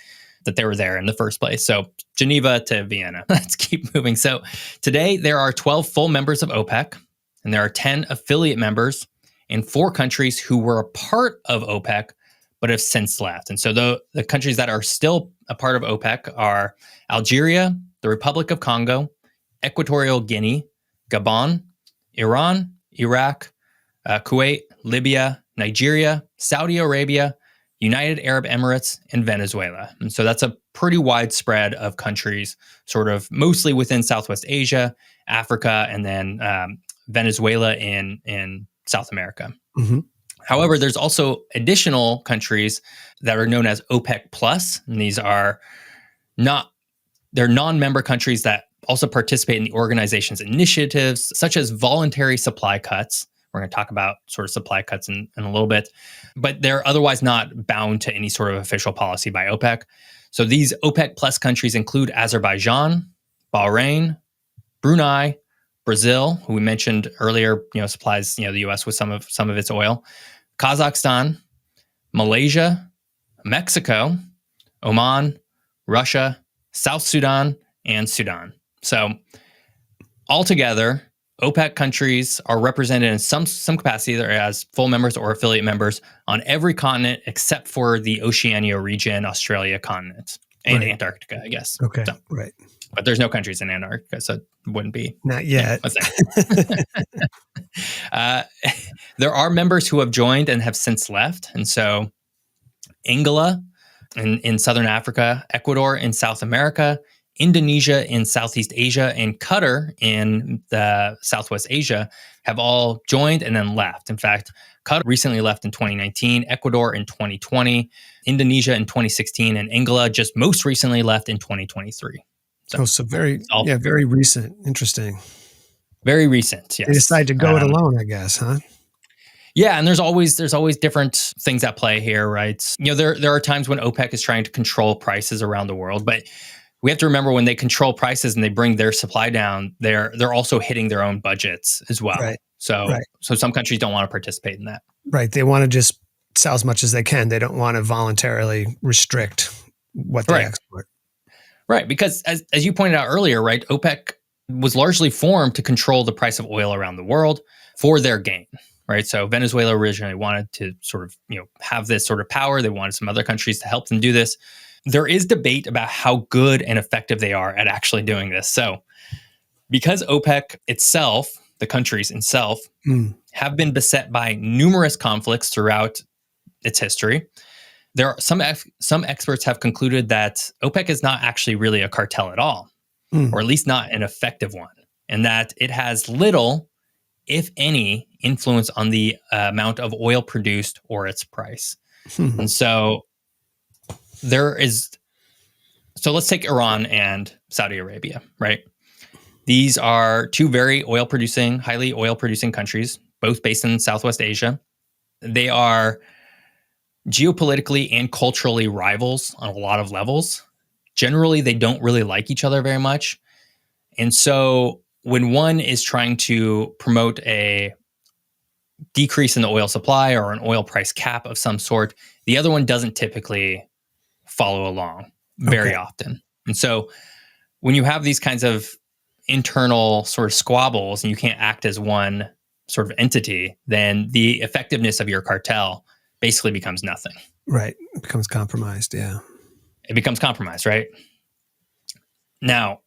that they were there in the first place. So Geneva to Vienna. Let's keep moving. So today there are 12 full members of OPEC, and there are 10 affiliate members in 4 countries who were a part of OPEC, but have since left. And so the countries that are still a part of OPEC are Algeria, the Republic of Congo, Equatorial Guinea, Gabon, Iran, Iraq, Kuwait, Libya, Nigeria, Saudi Arabia, United Arab Emirates, and Venezuela. And so that's a pretty wide spread of countries, sort of mostly within Southwest Asia, Africa, and then Venezuela in South America. Mm-hmm. However, there's also additional countries that are known as OPEC plus, and these are they're non-member countries that also participate in the organization's initiatives, such as voluntary supply cuts. We're going to talk about sort of supply cuts in a little bit, but they're otherwise not bound to any sort of official policy by OPEC. So these OPEC plus countries include Azerbaijan, Bahrain, Brunei, Brazil, who we mentioned earlier, supplies the U.S. with some of its oil, Kazakhstan, Malaysia, Mexico, Oman, Russia, South Sudan, and Sudan. So altogether, OPEC countries are represented in some capacity, either as full members or affiliate members on every continent except for the Oceania region, Australia continent, and Antarctica, I guess. Okay, right. But there's no countries in Antarctica, so it wouldn't be. Not yet. A thing. There are members who have joined and have since left. And so Angola in Southern Africa, Ecuador in South America, Indonesia in Southeast Asia, and Qatar in the Southwest Asia have all joined and then left. In fact, Qatar recently left in 2019, Ecuador in 2020, Indonesia in 2016, and Angola just most recently left in 2023. So very recent. Interesting. Very recent, yes. They decide to go it alone, I guess, huh? Yeah, and there's always different things at play here, right? There are times when OPEC is trying to control prices around the world, but we have to remember when they control prices and they bring their supply down, they're also hitting their own budgets as well. Right. So some countries don't want to participate in that. Right. They want to just sell as much as they can. They don't want to voluntarily restrict what they export. Right, because as you pointed out earlier, right, OPEC was largely formed to control the price of oil around the world for their gain, right? So Venezuela originally wanted to sort of, have this sort of power. They wanted some other countries to help them do this. There is debate about how good and effective they are at actually doing this. So because OPEC itself, the countries itself, have been beset by numerous conflicts throughout its history, there are some experts have concluded that OPEC is not actually really a cartel at all, or at least not an effective one, and that it has little, if any, influence on the amount of oil produced or its price. And so let's take Iran and Saudi Arabia, right? These are two very highly oil producing countries, both based in Southwest Asia. They are geopolitically and culturally rivals on a lot of levels. Generally, they don't really like each other very much. And so when one is trying to promote a decrease in the oil supply or an oil price cap of some sort, the other one doesn't typically follow along very often. And so when you have these kinds of internal sort of squabbles and you can't act as one sort of entity, then the effectiveness of your cartel basically becomes nothing. Right. It becomes compromised. Yeah. It becomes compromised, right? Now,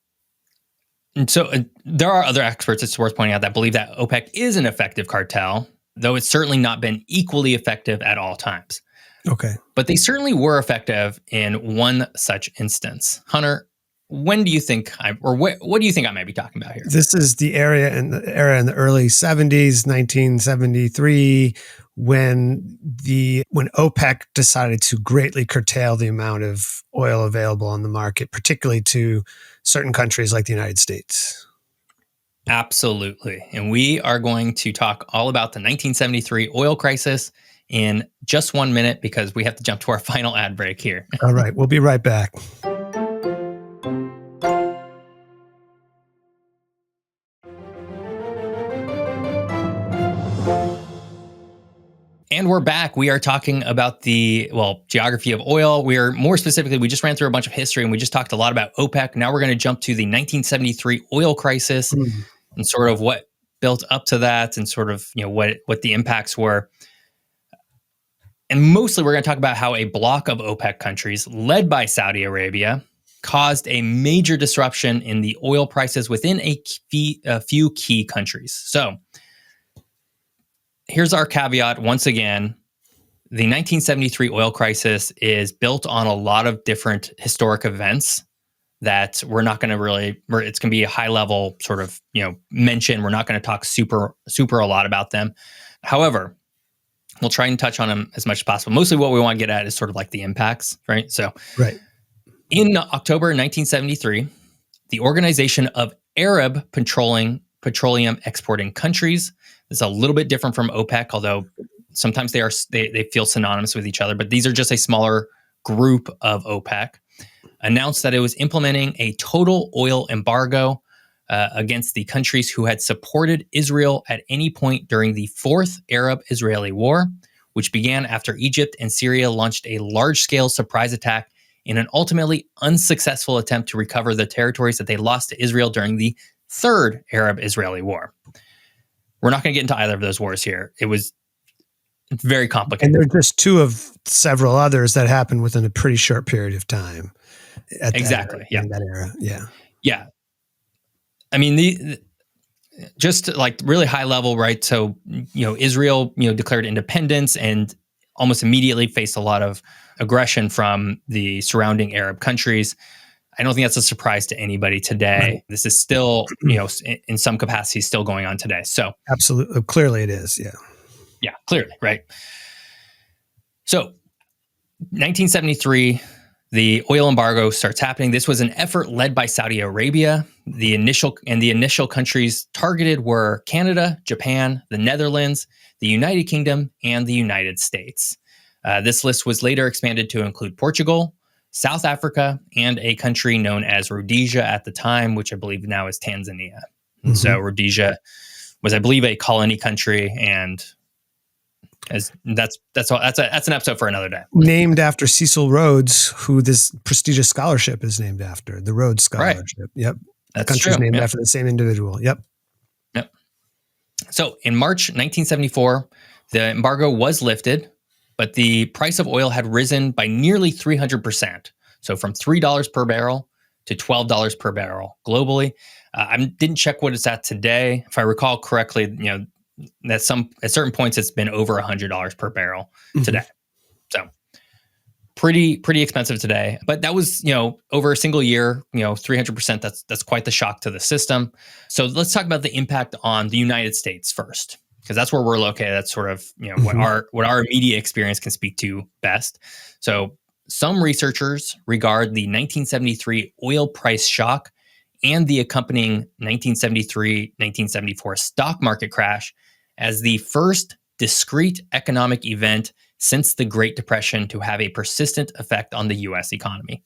and so there are other experts, it's worth pointing out, that believe that OPEC is an effective cartel, though it's certainly not been equally effective at all times. Okay. But they certainly were effective in one such instance. Hunter, when do you think what do you think I might be talking about here? This is the era in the early 70s, 1973, when OPEC decided to greatly curtail the amount of oil available on the market, particularly to certain countries like the United States. Absolutely. And we are going to talk all about the 1973 oil crisis in just 1 minute because we have to jump to our final ad break here. All right. We'll be right back. And we're back. We are talking about the geography of oil. We just ran through a bunch of history and we just talked a lot about OPEC. Now we're going to jump to the 1973 oil crisis and sort of what built up to that and sort of, what the impacts were. And mostly we're going to talk about how a block of OPEC countries led by Saudi Arabia caused a major disruption in the oil prices within a few key countries. So here's our caveat once again. The 1973 oil crisis is built on a lot of different historic events that we're not going to really, it's going to be a high level sort of, mention. We're not going to talk super a lot about them. However, we'll try and touch on them as much as possible. Mostly what we want to get at is sort of like the impacts, right? So Right. in October 1973, the Organization of Arab Petroleum Exporting Countries is a little bit different from OPEC, although sometimes they feel synonymous with each other, but these are just a smaller group of OPEC, announced that it was implementing a total oil embargo against the countries who had supported Israel at any point during the Fourth Arab-Israeli War, which began after Egypt and Syria launched a large-scale surprise attack in an ultimately unsuccessful attempt to recover the territories that they lost to Israel during the Third Arab-Israeli War. We're not going to get into either of those wars here. It was very complicated. And they're just two of several others that happened within a pretty short period of time. Exactly. In that era. Yeah. Yeah. I mean, just like really high level, right? So, Israel, declared independence and almost immediately faced a lot of aggression from the surrounding Arab countries. I don't think that's a surprise to anybody today. Right. This is still, in some capacity, still going on today. So absolutely, clearly it is. Yeah. Yeah, clearly, right. So 1973, the oil embargo starts happening. This was an effort led by Saudi Arabia. The initial countries targeted were Canada, Japan, the Netherlands, the United Kingdom, and the United States. This list was later expanded to include Portugal, South Africa, and a country known as Rhodesia at the time, which I believe now is Tanzania. Mm-hmm. So Rhodesia was, I believe, a colony country, and that's an episode for another day. Named after Cecil Rhodes, who this prestigious scholarship is named after, the Rhodes Scholarship. Right. Yep. The country's named after the same individual. Yep. So in March 1974, the embargo was lifted, but the price of oil had risen by nearly 300%. So from $3 per barrel to $12 per barrel globally. I didn't check what it's at today. If I recall correctly, at certain points it's been over $100 per barrel today. So pretty expensive today. But that was, over a single year, 300%. That's quite the shock to the system. So let's talk about the impact on the United States first, because that's where we're located. That's sort of, what our immediate experience can speak to best. So some researchers regard the 1973 oil price shock and the accompanying 1973-1974 stock market crash as the first discrete economic event since the Great Depression to have a persistent effect on the U.S. economy.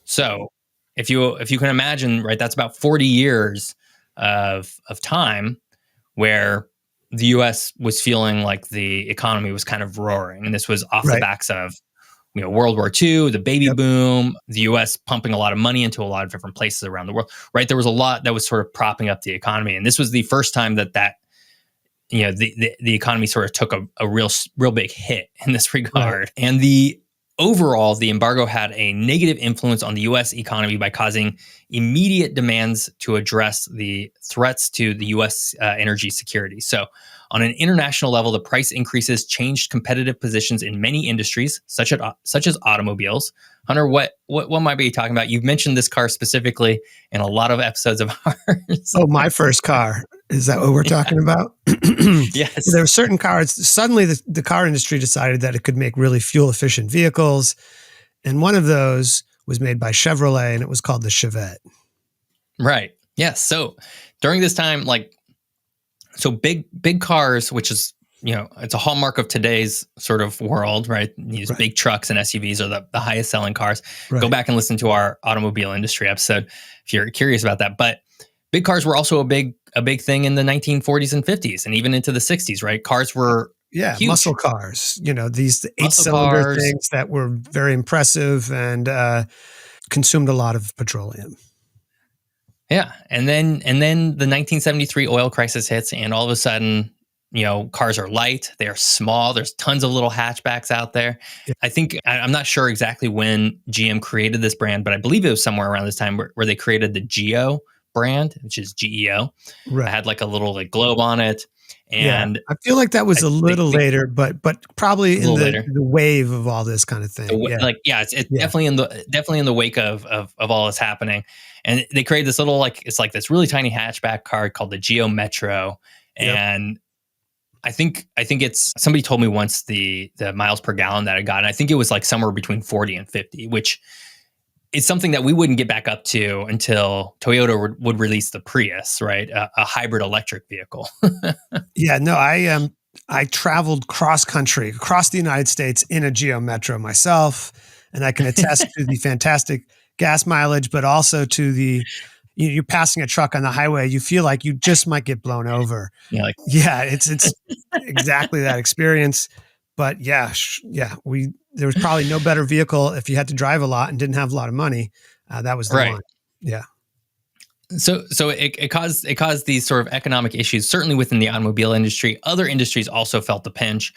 So if you can imagine, right, that's about 40 years of time where the U.S. was feeling like the economy was kind of roaring. And this was off the backs of World War II, the baby boom, the U.S. pumping a lot of money into a lot of different places around the world, right? There was a lot that was sort of propping up the economy. And this was the first time that the economy sort of took a real big hit in this regard. Right. And the embargo had a negative influence on the U.S. economy by causing immediate demands to address the threats to the U.S. Energy security. So on an international level, the price increases changed competitive positions in many industries, such as automobiles. Hunter, what might be you talking about? You've mentioned this car specifically in a lot of episodes of ours. Oh, my first car. Is that what we're talking about? Yes. There were certain cars. Suddenly, the car industry decided that it could make really fuel-efficient vehicles. And one of those was made by Chevrolet, and it was called the Chevette. Right. Yes. So during this time, so big cars, which is, it's a hallmark of today's sort of world, right? These big trucks and SUVs are the highest selling cars. Right. Go back and listen to our automobile industry episode if you're curious about that. But big cars were also a big thing in the 1940s and 50s and even into the 60s, right? Cars were huge. Muscle cars, these 8-cylinder things that were very impressive and consumed a lot of petroleum. Yeah. And then the 1973 oil crisis hits, and all of a sudden, cars are light, they're small, there's tons of little hatchbacks out there. Yeah. I think, I'm not sure exactly when GM created this brand, but I believe it was somewhere around this time where they created the Geo brand, which is GEO. Right. It had like a little globe on it. Yeah. And I feel like that was I a think little later, but probably a in little the later. wave of all this kind of thing. Yeah. Like, yeah, it's Yeah. definitely in the wake of all this happening, and they created this little, like, it's like this really tiny hatchback car called the Geo Metro. Yep. And I think it's, somebody told me once the miles per gallon that it got, and I think it was like somewhere between 40 and 50, which is something that we wouldn't get back up to until Toyota would release the Prius, right? A hybrid electric vehicle. Yeah, no, I traveled cross country across the United States in a Geo Metro myself, and I can attest to the fantastic gas mileage, but also to the you're passing a truck on the highway, you feel like you just might get blown over. Like, Yeah, it's exactly that experience. But yeah, yeah, we there was probably no better vehicle if you had to drive a lot and didn't have a lot of money. That was the right. one. Yeah. So it caused these sort of economic issues, certainly within the automobile industry. Other industries also felt the pinch.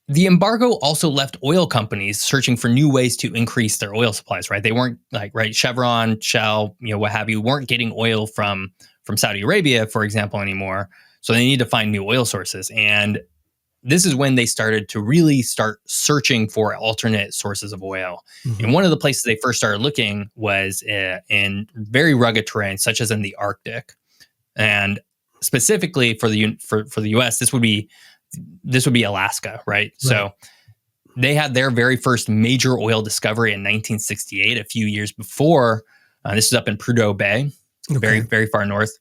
The embargo also left oil companies searching for new ways to increase their oil supplies, right? They weren't, like, right, Chevron, Shell, what have you, weren't getting oil from Saudi Arabia, for example, anymore. So they need to find new oil sources. And this is when they started to really start searching for alternate sources of oil. Mhm. And one of the places they first started looking was in very rugged terrain, such as in the Arctic. And specifically for the U.S., this would be Alaska, right? Right. So they had their very first major oil discovery in 1968, a few years before. This is up in Prudhoe Bay, very, Okay. very far north.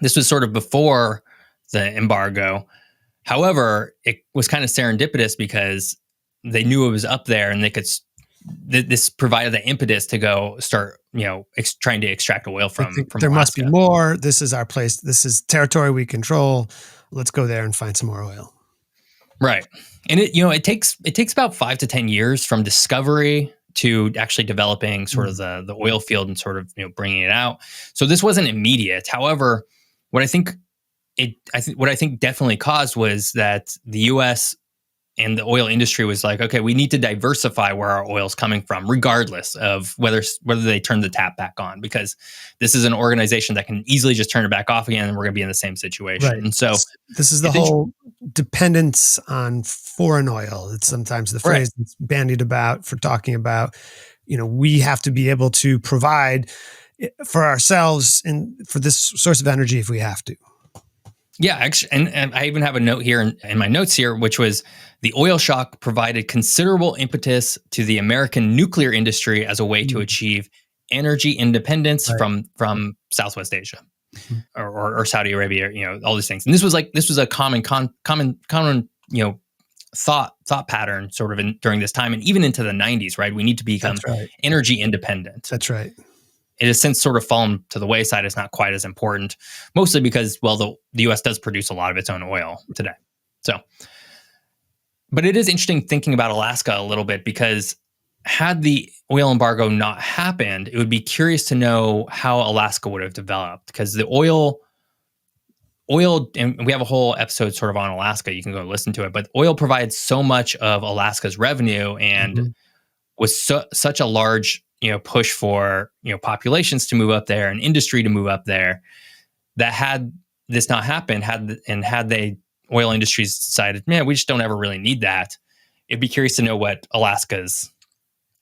This was sort of before the embargo. However, it was kind of serendipitous because they knew it was up there, and they could. This provided the impetus to go start, trying to extract oil They from think from there must be Alaska. more. This is our place. This is territory we control. Let's go there and find some more oil. Right. And it takes about 5 to 10 years from discovery to actually developing sort of the oil field and sort of, bringing it out. So this wasn't immediate. However, what I think definitely caused was that the US and the oil industry was like, okay, we need to diversify where our oil is coming from, regardless of whether they turn the tap back on, because this is an organization that can easily just turn it back off again, and we're going to be in the same situation. Right. And so This is the it's int- whole dependence on foreign oil. It's sometimes the right. phrase that's bandied about for talking about, we have to be able to provide for ourselves and for this source of energy if we have to. Yeah, actually, and I even have a note here in my notes here, which was the oil shock provided considerable impetus to the American nuclear industry as a way to achieve energy independence Right. from Southwest Asia Mhm. or Saudi Arabia, all these things. And this was a common thought pattern sort of during this time, and even into the 90s, right? We need to become That's right. energy independent. That's right. It has since sort of fallen to the wayside. It's not quite as important, mostly because, well, the U.S. does produce a lot of its own oil today. So, but it is interesting thinking about Alaska a little bit, because had the oil embargo not happened, it would be curious to know how Alaska would have developed, because the oil, and we have a whole episode sort of on Alaska. You can go listen to it, but oil provides so much of Alaska's revenue, and Mhm. was such a large, push for, populations to move up there and industry to move up there, that had this not happened, had the oil industries decided, man, we just don't ever really need that, it'd be curious to know what Alaska's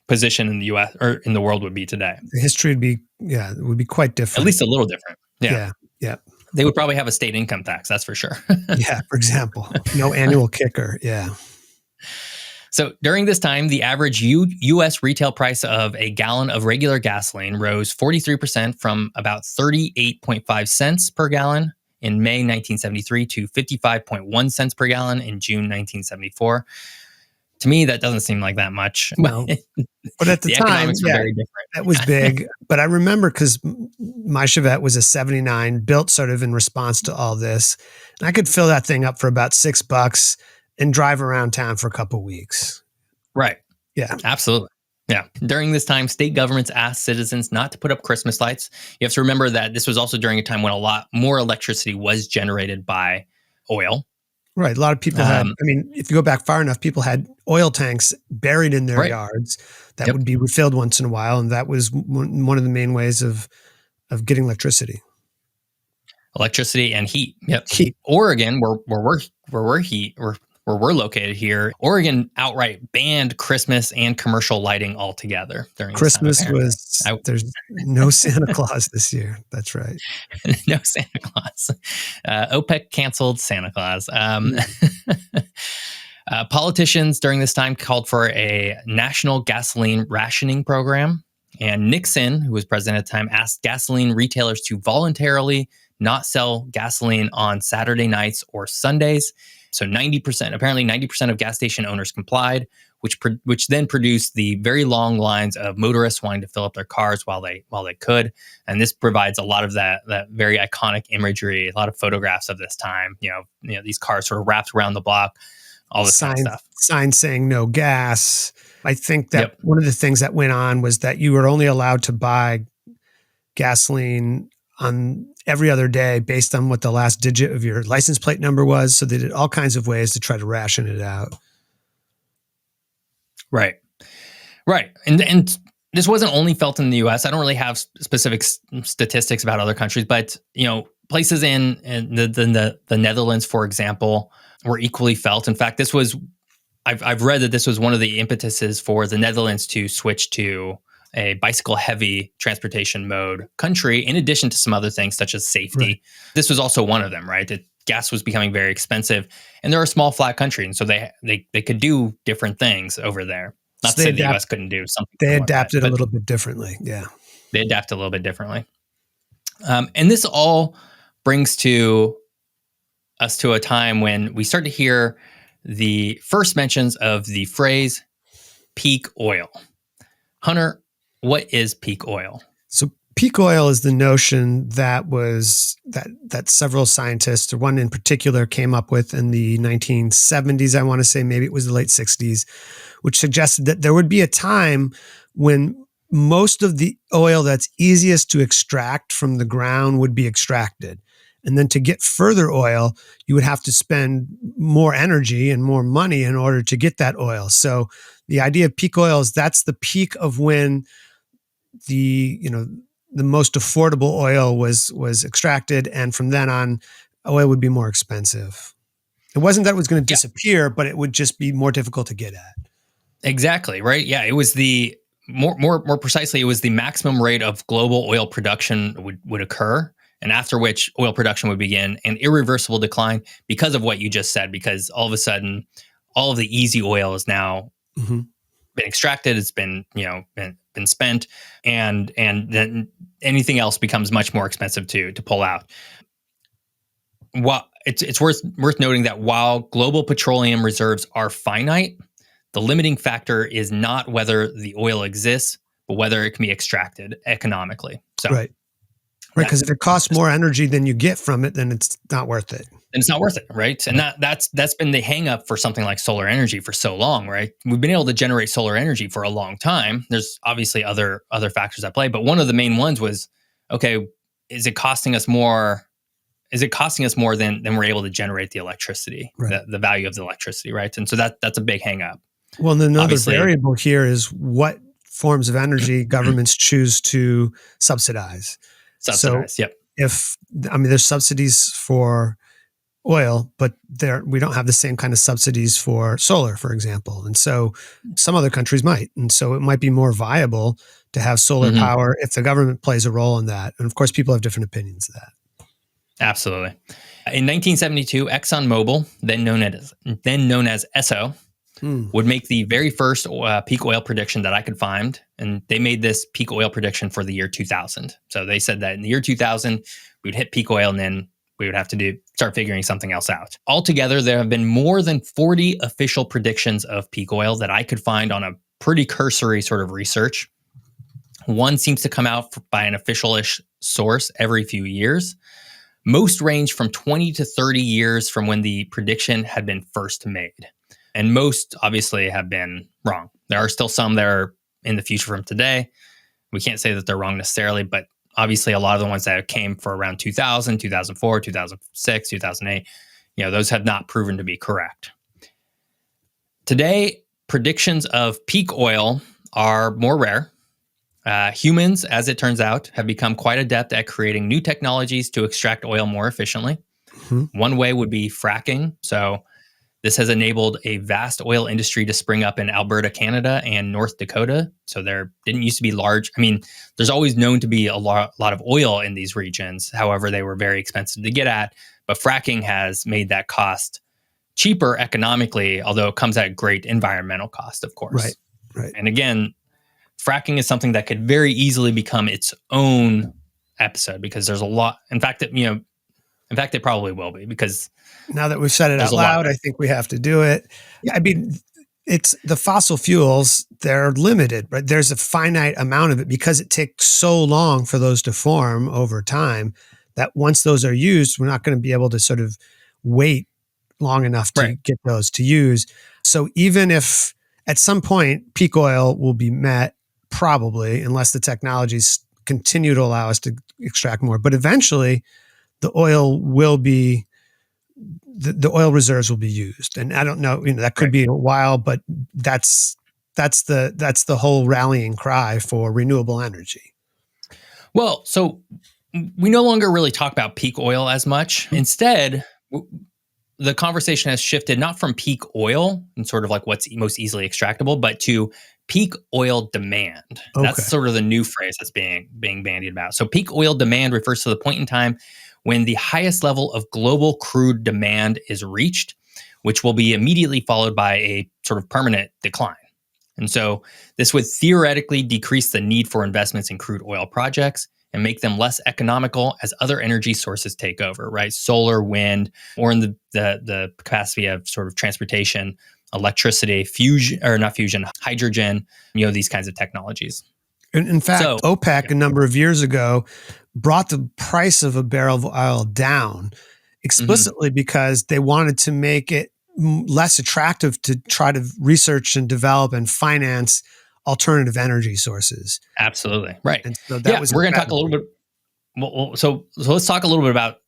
position in the US or in the world would be today. The history it would be quite At different. least a little different. Yeah. Yeah. Yeah. They would probably have a state income tax, that's for sure. Yeah. For example, no annual kicker. Yeah. So during this time, the average U.S. retail price of a gallon of regular gasoline rose 43% from about 38.5 cents per gallon in May 1973 to 55.1 cents per gallon in June 1974. To me, that doesn't seem like that much. No. But at the time, economics were very different. that was big. But I remember because my Chevette was a 79 built sort of in response to all this. And I could fill that thing up for about $6 and drive around town for a couple weeks. Right. Yeah. Absolutely. Yeah. During this time, state governments asked citizens not to put up Christmas lights. You have to remember that this was also during a time when a lot more electricity was generated by oil. Right. A lot of people if you go back far enough, people had oil tanks buried in their Right. yards that would be refilled once in a while. And that was one of the main ways of getting electricity. Electricity and heat. Yep. Heat. Oregon, where we're located here, Oregon outright banned Christmas and commercial lighting altogether during this time, Christmas apparently. there's no Santa Claus this year. That's right. No Santa Claus. OPEC canceled Santa Claus. Politicians during this time called for a national gasoline rationing program. And Nixon, who was president at the time, asked gasoline retailers to voluntarily not sell gasoline on Saturday nights or Sundays. So 90% of gas station owners complied, which then produced the very long lines of motorists wanting to fill up their cars while they could. And this provides a lot of that very iconic imagery, a lot of photographs of this time. These cars sort of wrapped around the block, all this kind of stuff. Signs saying no gas. I think that Yep. one of the things that went on was that you were only allowed to buy gasoline on every other day based on what the last digit of your license plate number was. So they did all kinds of ways to try to ration it out. Right. And this wasn't only felt in the US. I don't really have specific statistics about other countries, but places in the Netherlands, for example, were equally felt. In fact, I've read that this was one of the impetuses for the Netherlands to switch to a bicycle-heavy transportation mode country, in addition to some other things such as safety. Right. This was also one of them, right? That gas was becoming very expensive, and they're a small, flat country, and so they could do different things over there. Not So to say the U.S. couldn't do something. They like adapted that, a little bit differently. Yeah. They adapt a little bit differently. And this all brings us to a time when we start to hear the first mentions of the phrase peak oil. Hunter, what is peak oil? So peak oil is the notion that several scientists, or one in particular, came up with in the 1970s. I want to say maybe it was the late 60s, which suggested that there would be a time when most of the oil that's easiest to extract from the ground would be extracted. And then to get further oil, you would have to spend more energy and more money in order to get that oil. So the idea of peak oil is that's the peak of when the most affordable oil was extracted, and from then on, oil would be more expensive. It wasn't that it was going to disappear, but it would just be more difficult to get at. Exactly, right? Yeah, it was the more precisely, it was the maximum rate of global oil production would occur, and after which oil production would begin an irreversible decline because of what you just said, because all of a sudden, all of the easy oil is now been extracted, it's been spent, and then anything else becomes much more expensive to pull out. It's worth noting that while global petroleum reserves are finite, the limiting factor is not whether the oil exists, but whether it can be extracted economically. So, right, because if it costs more energy than you get from it, then it's not worth it. And it's not worth it, right? And that's been the hang up for something like solar energy for so long, right? We've been able to generate solar energy for a long time. There's obviously other factors at play, but one of the main ones was, okay, is it costing us more? Is it costing us more than we're able to generate the electricity, right, the value of the electricity, right? And so that's a big hang up. Well, and another variable here is what forms of energy governments choose to subsidize. Yep. There's subsidies for oil, but we don't have the same kind of subsidies for solar, for example. And so some other countries might. And so it might be more viable to have solar power if the government plays a role in that. And of course, people have different opinions of that. Absolutely. In 1972, ExxonMobil, then known as Esso, would make the very first peak oil prediction that I could find. And they made this peak oil prediction for the year 2000. So they said that in the year 2000, we'd hit peak oil, and then we would have to start figuring something else out. Altogether, there have been more than 40 official predictions of peak oil that I could find on a pretty cursory sort of research. One seems to come out by an official-ish source every few years. Most range from 20 to 30 years from when the prediction had been first made. And most obviously have been wrong. There are still some that are in the future from today. We can't say that they're wrong necessarily, but obviously a lot of the ones that came for around 2000, 2004, 2006, 2008, those have not proven to be correct. Today, predictions of peak oil are more rare. Humans, as it turns out, have become quite adept at creating new technologies to extract oil more efficiently. Mhm. One way would be fracking. So this has enabled a vast oil industry to spring up in Alberta, Canada, and North Dakota. So there didn't used to be large. I mean, there's always known to be a lot of oil in these regions. However, they were very expensive to get at. But fracking has made that cost cheaper economically, although it comes at great environmental cost, of Right. course. Right. And again, fracking is something that could very easily become its own episode because there's a lot. In fact, it probably will be because Now that we've said it there's out a lot loud, I there. think we have to do it. Yeah, I mean, it's the fossil fuels, they're limited, but there's a finite amount of it because it takes so long for those to form over time that once those are used, we're not going to be able to sort of wait long enough to Right. get those to use. So even if at some point peak oil will be met, probably, unless the technologies continue to allow us to extract more, but eventually the oil will be the oil reserves will be used. And I don't know, that could Right. be a while, but that's the whole rallying cry for renewable energy. Well, so we no longer really talk about peak oil as much. Mhm. Instead, the conversation has shifted not from peak oil and sort of like what's most easily extractable, but to peak oil demand. That's Okay. sort of the new phrase that's being bandied about. So peak oil demand refers to the point in time when the highest level of global crude demand is reached, which will be immediately followed by a sort of permanent decline. And so this would theoretically decrease the need for investments in crude oil projects and make them less economical as other energy sources take over, right? Solar, wind, or in the capacity of sort of transportation, electricity, fusion or not fusion, hydrogen, these kinds of technologies. In fact, So, OPEC yeah. a number of years ago brought the price of a barrel of oil down Mhm. explicitly because they wanted to make it less attractive to try to research and develop and finance alternative energy sources. Absolutely. Right. And so that Yeah, was a we're going to talk a little strategy. bit. So let's talk a little bit about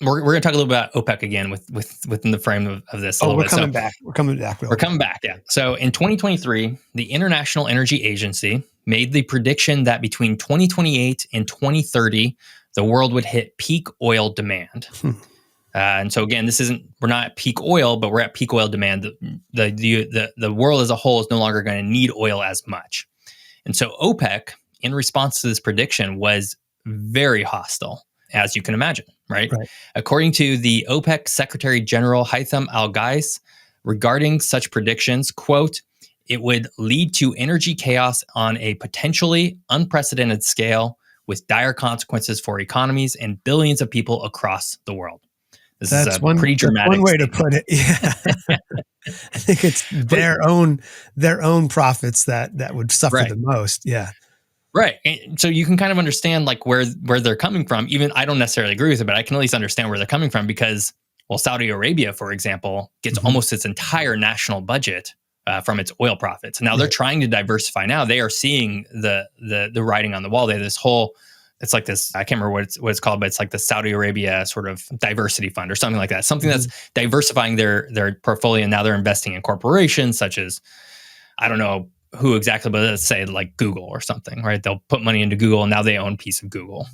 we're going to talk a little bit about OPEC again within the frame of this a Oh, little we're bit. So coming back. We're coming back real we're quick. coming back. Yeah. So in 2023, the International Energy Agency made the prediction that between 2028 and 2030, the world would hit peak oil demand. Hmm. And so again, we're not at peak oil, but we're at peak oil demand. The world as a whole is no longer going to need oil as much. And so OPEC, in response to this prediction, was very hostile, as you can imagine, right? Right. According to the OPEC Secretary General Haitham Al-Ghais, regarding such predictions, quote, it would lead to energy chaos on a potentially unprecedented scale with dire consequences for economies and billions of people across the world. This is a pretty That's one dramatic way to statement. put it. Yeah. I think it's But their own profits that would suffer right. the most. Yeah. Right. And so you can kind of understand like where they're coming from. Even I don't necessarily agree with it, but I can at least understand where they're coming from because, well, Saudi Arabia, for example, gets Mhm. almost its entire national budget from its oil profits. Now they're Right. trying to diversify. Now they are seeing the writing on the wall. They have this whole. It's like this. I can't remember what it's called, but it's like the Saudi Arabia sort of diversity fund or something like that. Something that's Mhm. diversifying their portfolio. Now they're investing in corporations such as I don't know who exactly, but let's say like Google or something, right? They'll put money into Google and now they own a piece of Google.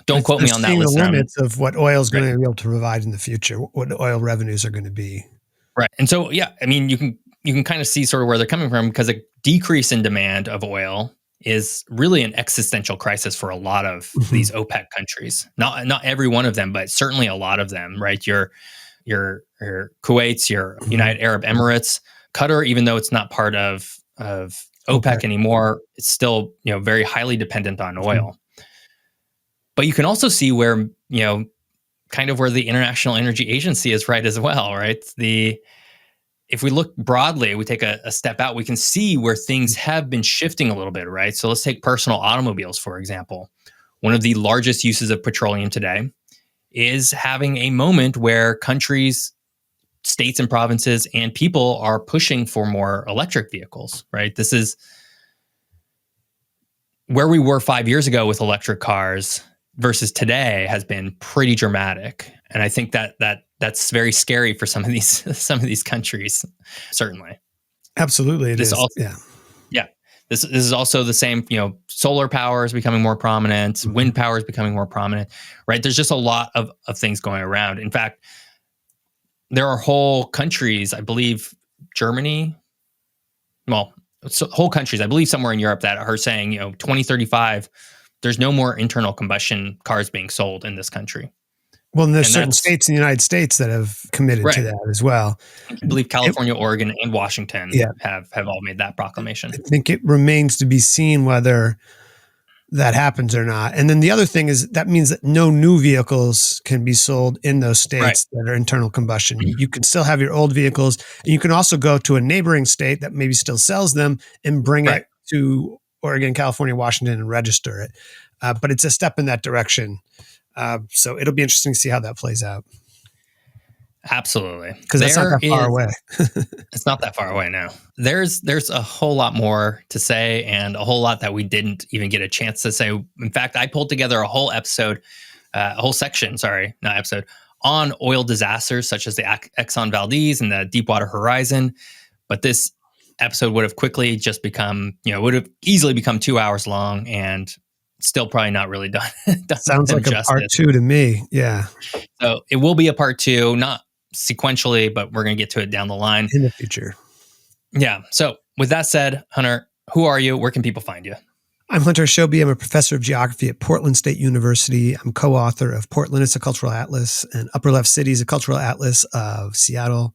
Don't quote They're me on that, seeing the listener. limits of what oil is Right, going to be able to provide in the future, what oil revenues are going to be. right. And so, yeah, I mean, you can kind of see sort of where they're coming from because a decrease in demand of oil is really an existential crisis for a lot of Mhm. these OPEC countries. Not every one of them, but certainly a lot of them, right? Your Kuwait's, your Mhm. United Arab Emirates, Qatar, even though it's not part of OPEC. OPEC anymore, it's still very highly dependent on Mhm. oil. But you can also see where kind of where the International Energy Agency is right as well, right? The If we look broadly, we take a step out, we can see where things have been shifting a little bit, right? So let's take personal automobiles, for example. One of the largest uses of petroleum today is having a moment where countries, states and provinces and people are pushing for more electric vehicles, right? This is where we were 5 years ago with electric cars versus today has been pretty dramatic. And I think that's very scary for some of these some of these countries, certainly. Absolutely, it This is. also Yeah. Yeah. This is also the same, solar power is becoming more prominent, Mhm. wind power is becoming more prominent, right? There's just a lot of things going around. In fact, there are whole countries, I believe Germany, well, so whole countries, I believe somewhere in Europe that are saying, 2035, there's no more internal combustion cars being sold in this country. Well, and there's And certain that's states in the United States that have committed to right. that as well. I believe It California, Oregon, and Washington Yeah, have all made that I proclamation. think it remains to be seen whether that happens or not. And then the other thing is that means that no new vehicles can be sold in those Right. states that are internal combustion. You can still have your old vehicles, and you can also go to a neighboring state that maybe still sells them and bring Right. it to Oregon, California, Washington, and register it. But it's a step in that direction. So it'll be interesting to see how that plays out Absolutely. because that's not There that far is away. It's not that far away now. There's a whole lot more to say and a whole lot that we didn't even get a chance to say. In fact, I pulled together a whole episode, a whole section, sorry, not episode, on oil disasters such as the Exxon Valdez and the Deepwater Horizon. But this episode would have quickly just become, would have easily become 2 hours long and still probably not really done Sounds them like a part justice. two to me. Yeah, So it will be a part two, not sequentially, but we're going to get to it down the line. in the future. Yeah. So with that said, Hunter, who are you? Where can people find you? I'm Hunter Shobi. I'm a professor of geography at Portland State University. I'm co-author of Portland is a Cultural Atlas and Upper Left Cities, a Cultural Atlas of Seattle.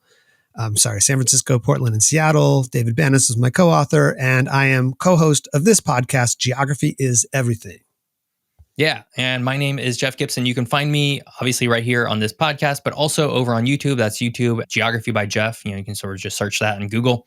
San Francisco, Portland, and Seattle. David Banas is my co-author, and I am co-host of this podcast, Geography is Everything. Yeah. And my name is Jeff Gibson. You can find me obviously right here on this podcast, but also over on YouTube. That's YouTube, Geography by Jeff. You can sort of just search that in Google.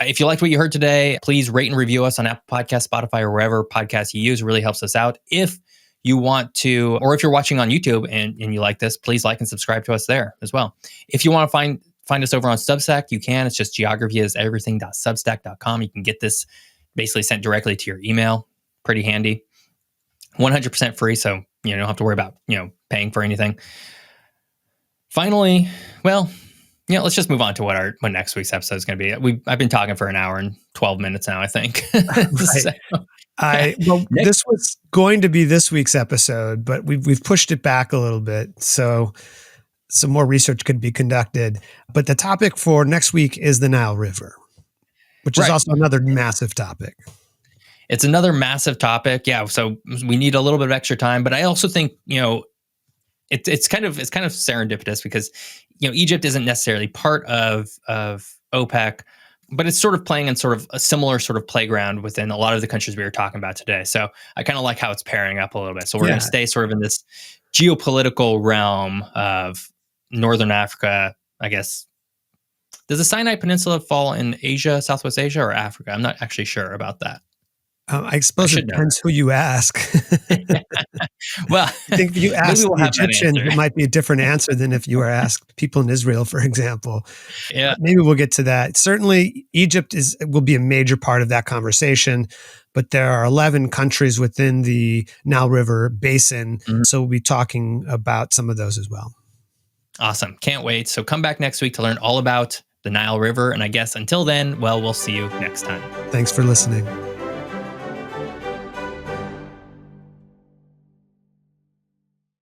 If you liked what you heard today, please rate and review us on Apple Podcasts, Spotify, or wherever podcasts you use. It really helps us out. If you want to, or if you're watching on YouTube and you like this, please like and subscribe to us there as well. If you want to find us over on Substack, you can. It's just geographyIsEverything.substack.com. You can get this basically sent directly to your email. Pretty handy. 100% free, so you don't have to worry about paying for anything. Finally, well, let's just move on to what next week's episode is going to be. I've been talking for an hour and 12 minutes now, I think. Right. This was going to be this week's episode, but we've pushed it back a little bit, so some more research could be conducted. But the topic for next week is the Nile River, which is also another massive topic. It's another massive topic. Yeah. So we need a little bit of extra time, but I also think, it's kind of serendipitous because, Egypt isn't necessarily part of OPEC, but it's sort of playing in sort of a similar sort of playground within a lot of the countries we were talking about today. So I kind of like how it's pairing up a little bit. So we're going to stay sort of in this geopolitical realm of Northern Africa, I guess. Does the Sinai Peninsula fall in Asia, Southwest Asia, or Africa? I'm not actually sure about that. I suppose it depends who you ask. Well, I think if you ask the Egyptians, it might be a different answer than if you were asked people in Israel, for example. Yeah. But maybe we'll get to that. Certainly, Egypt will be a major part of that conversation, but there are 11 countries within the Nile River basin, so we'll be talking about some of those as well. Awesome. Can't wait. So come back next week to learn all about the Nile River. And I guess until then, well, we'll see you next time. Thanks for listening.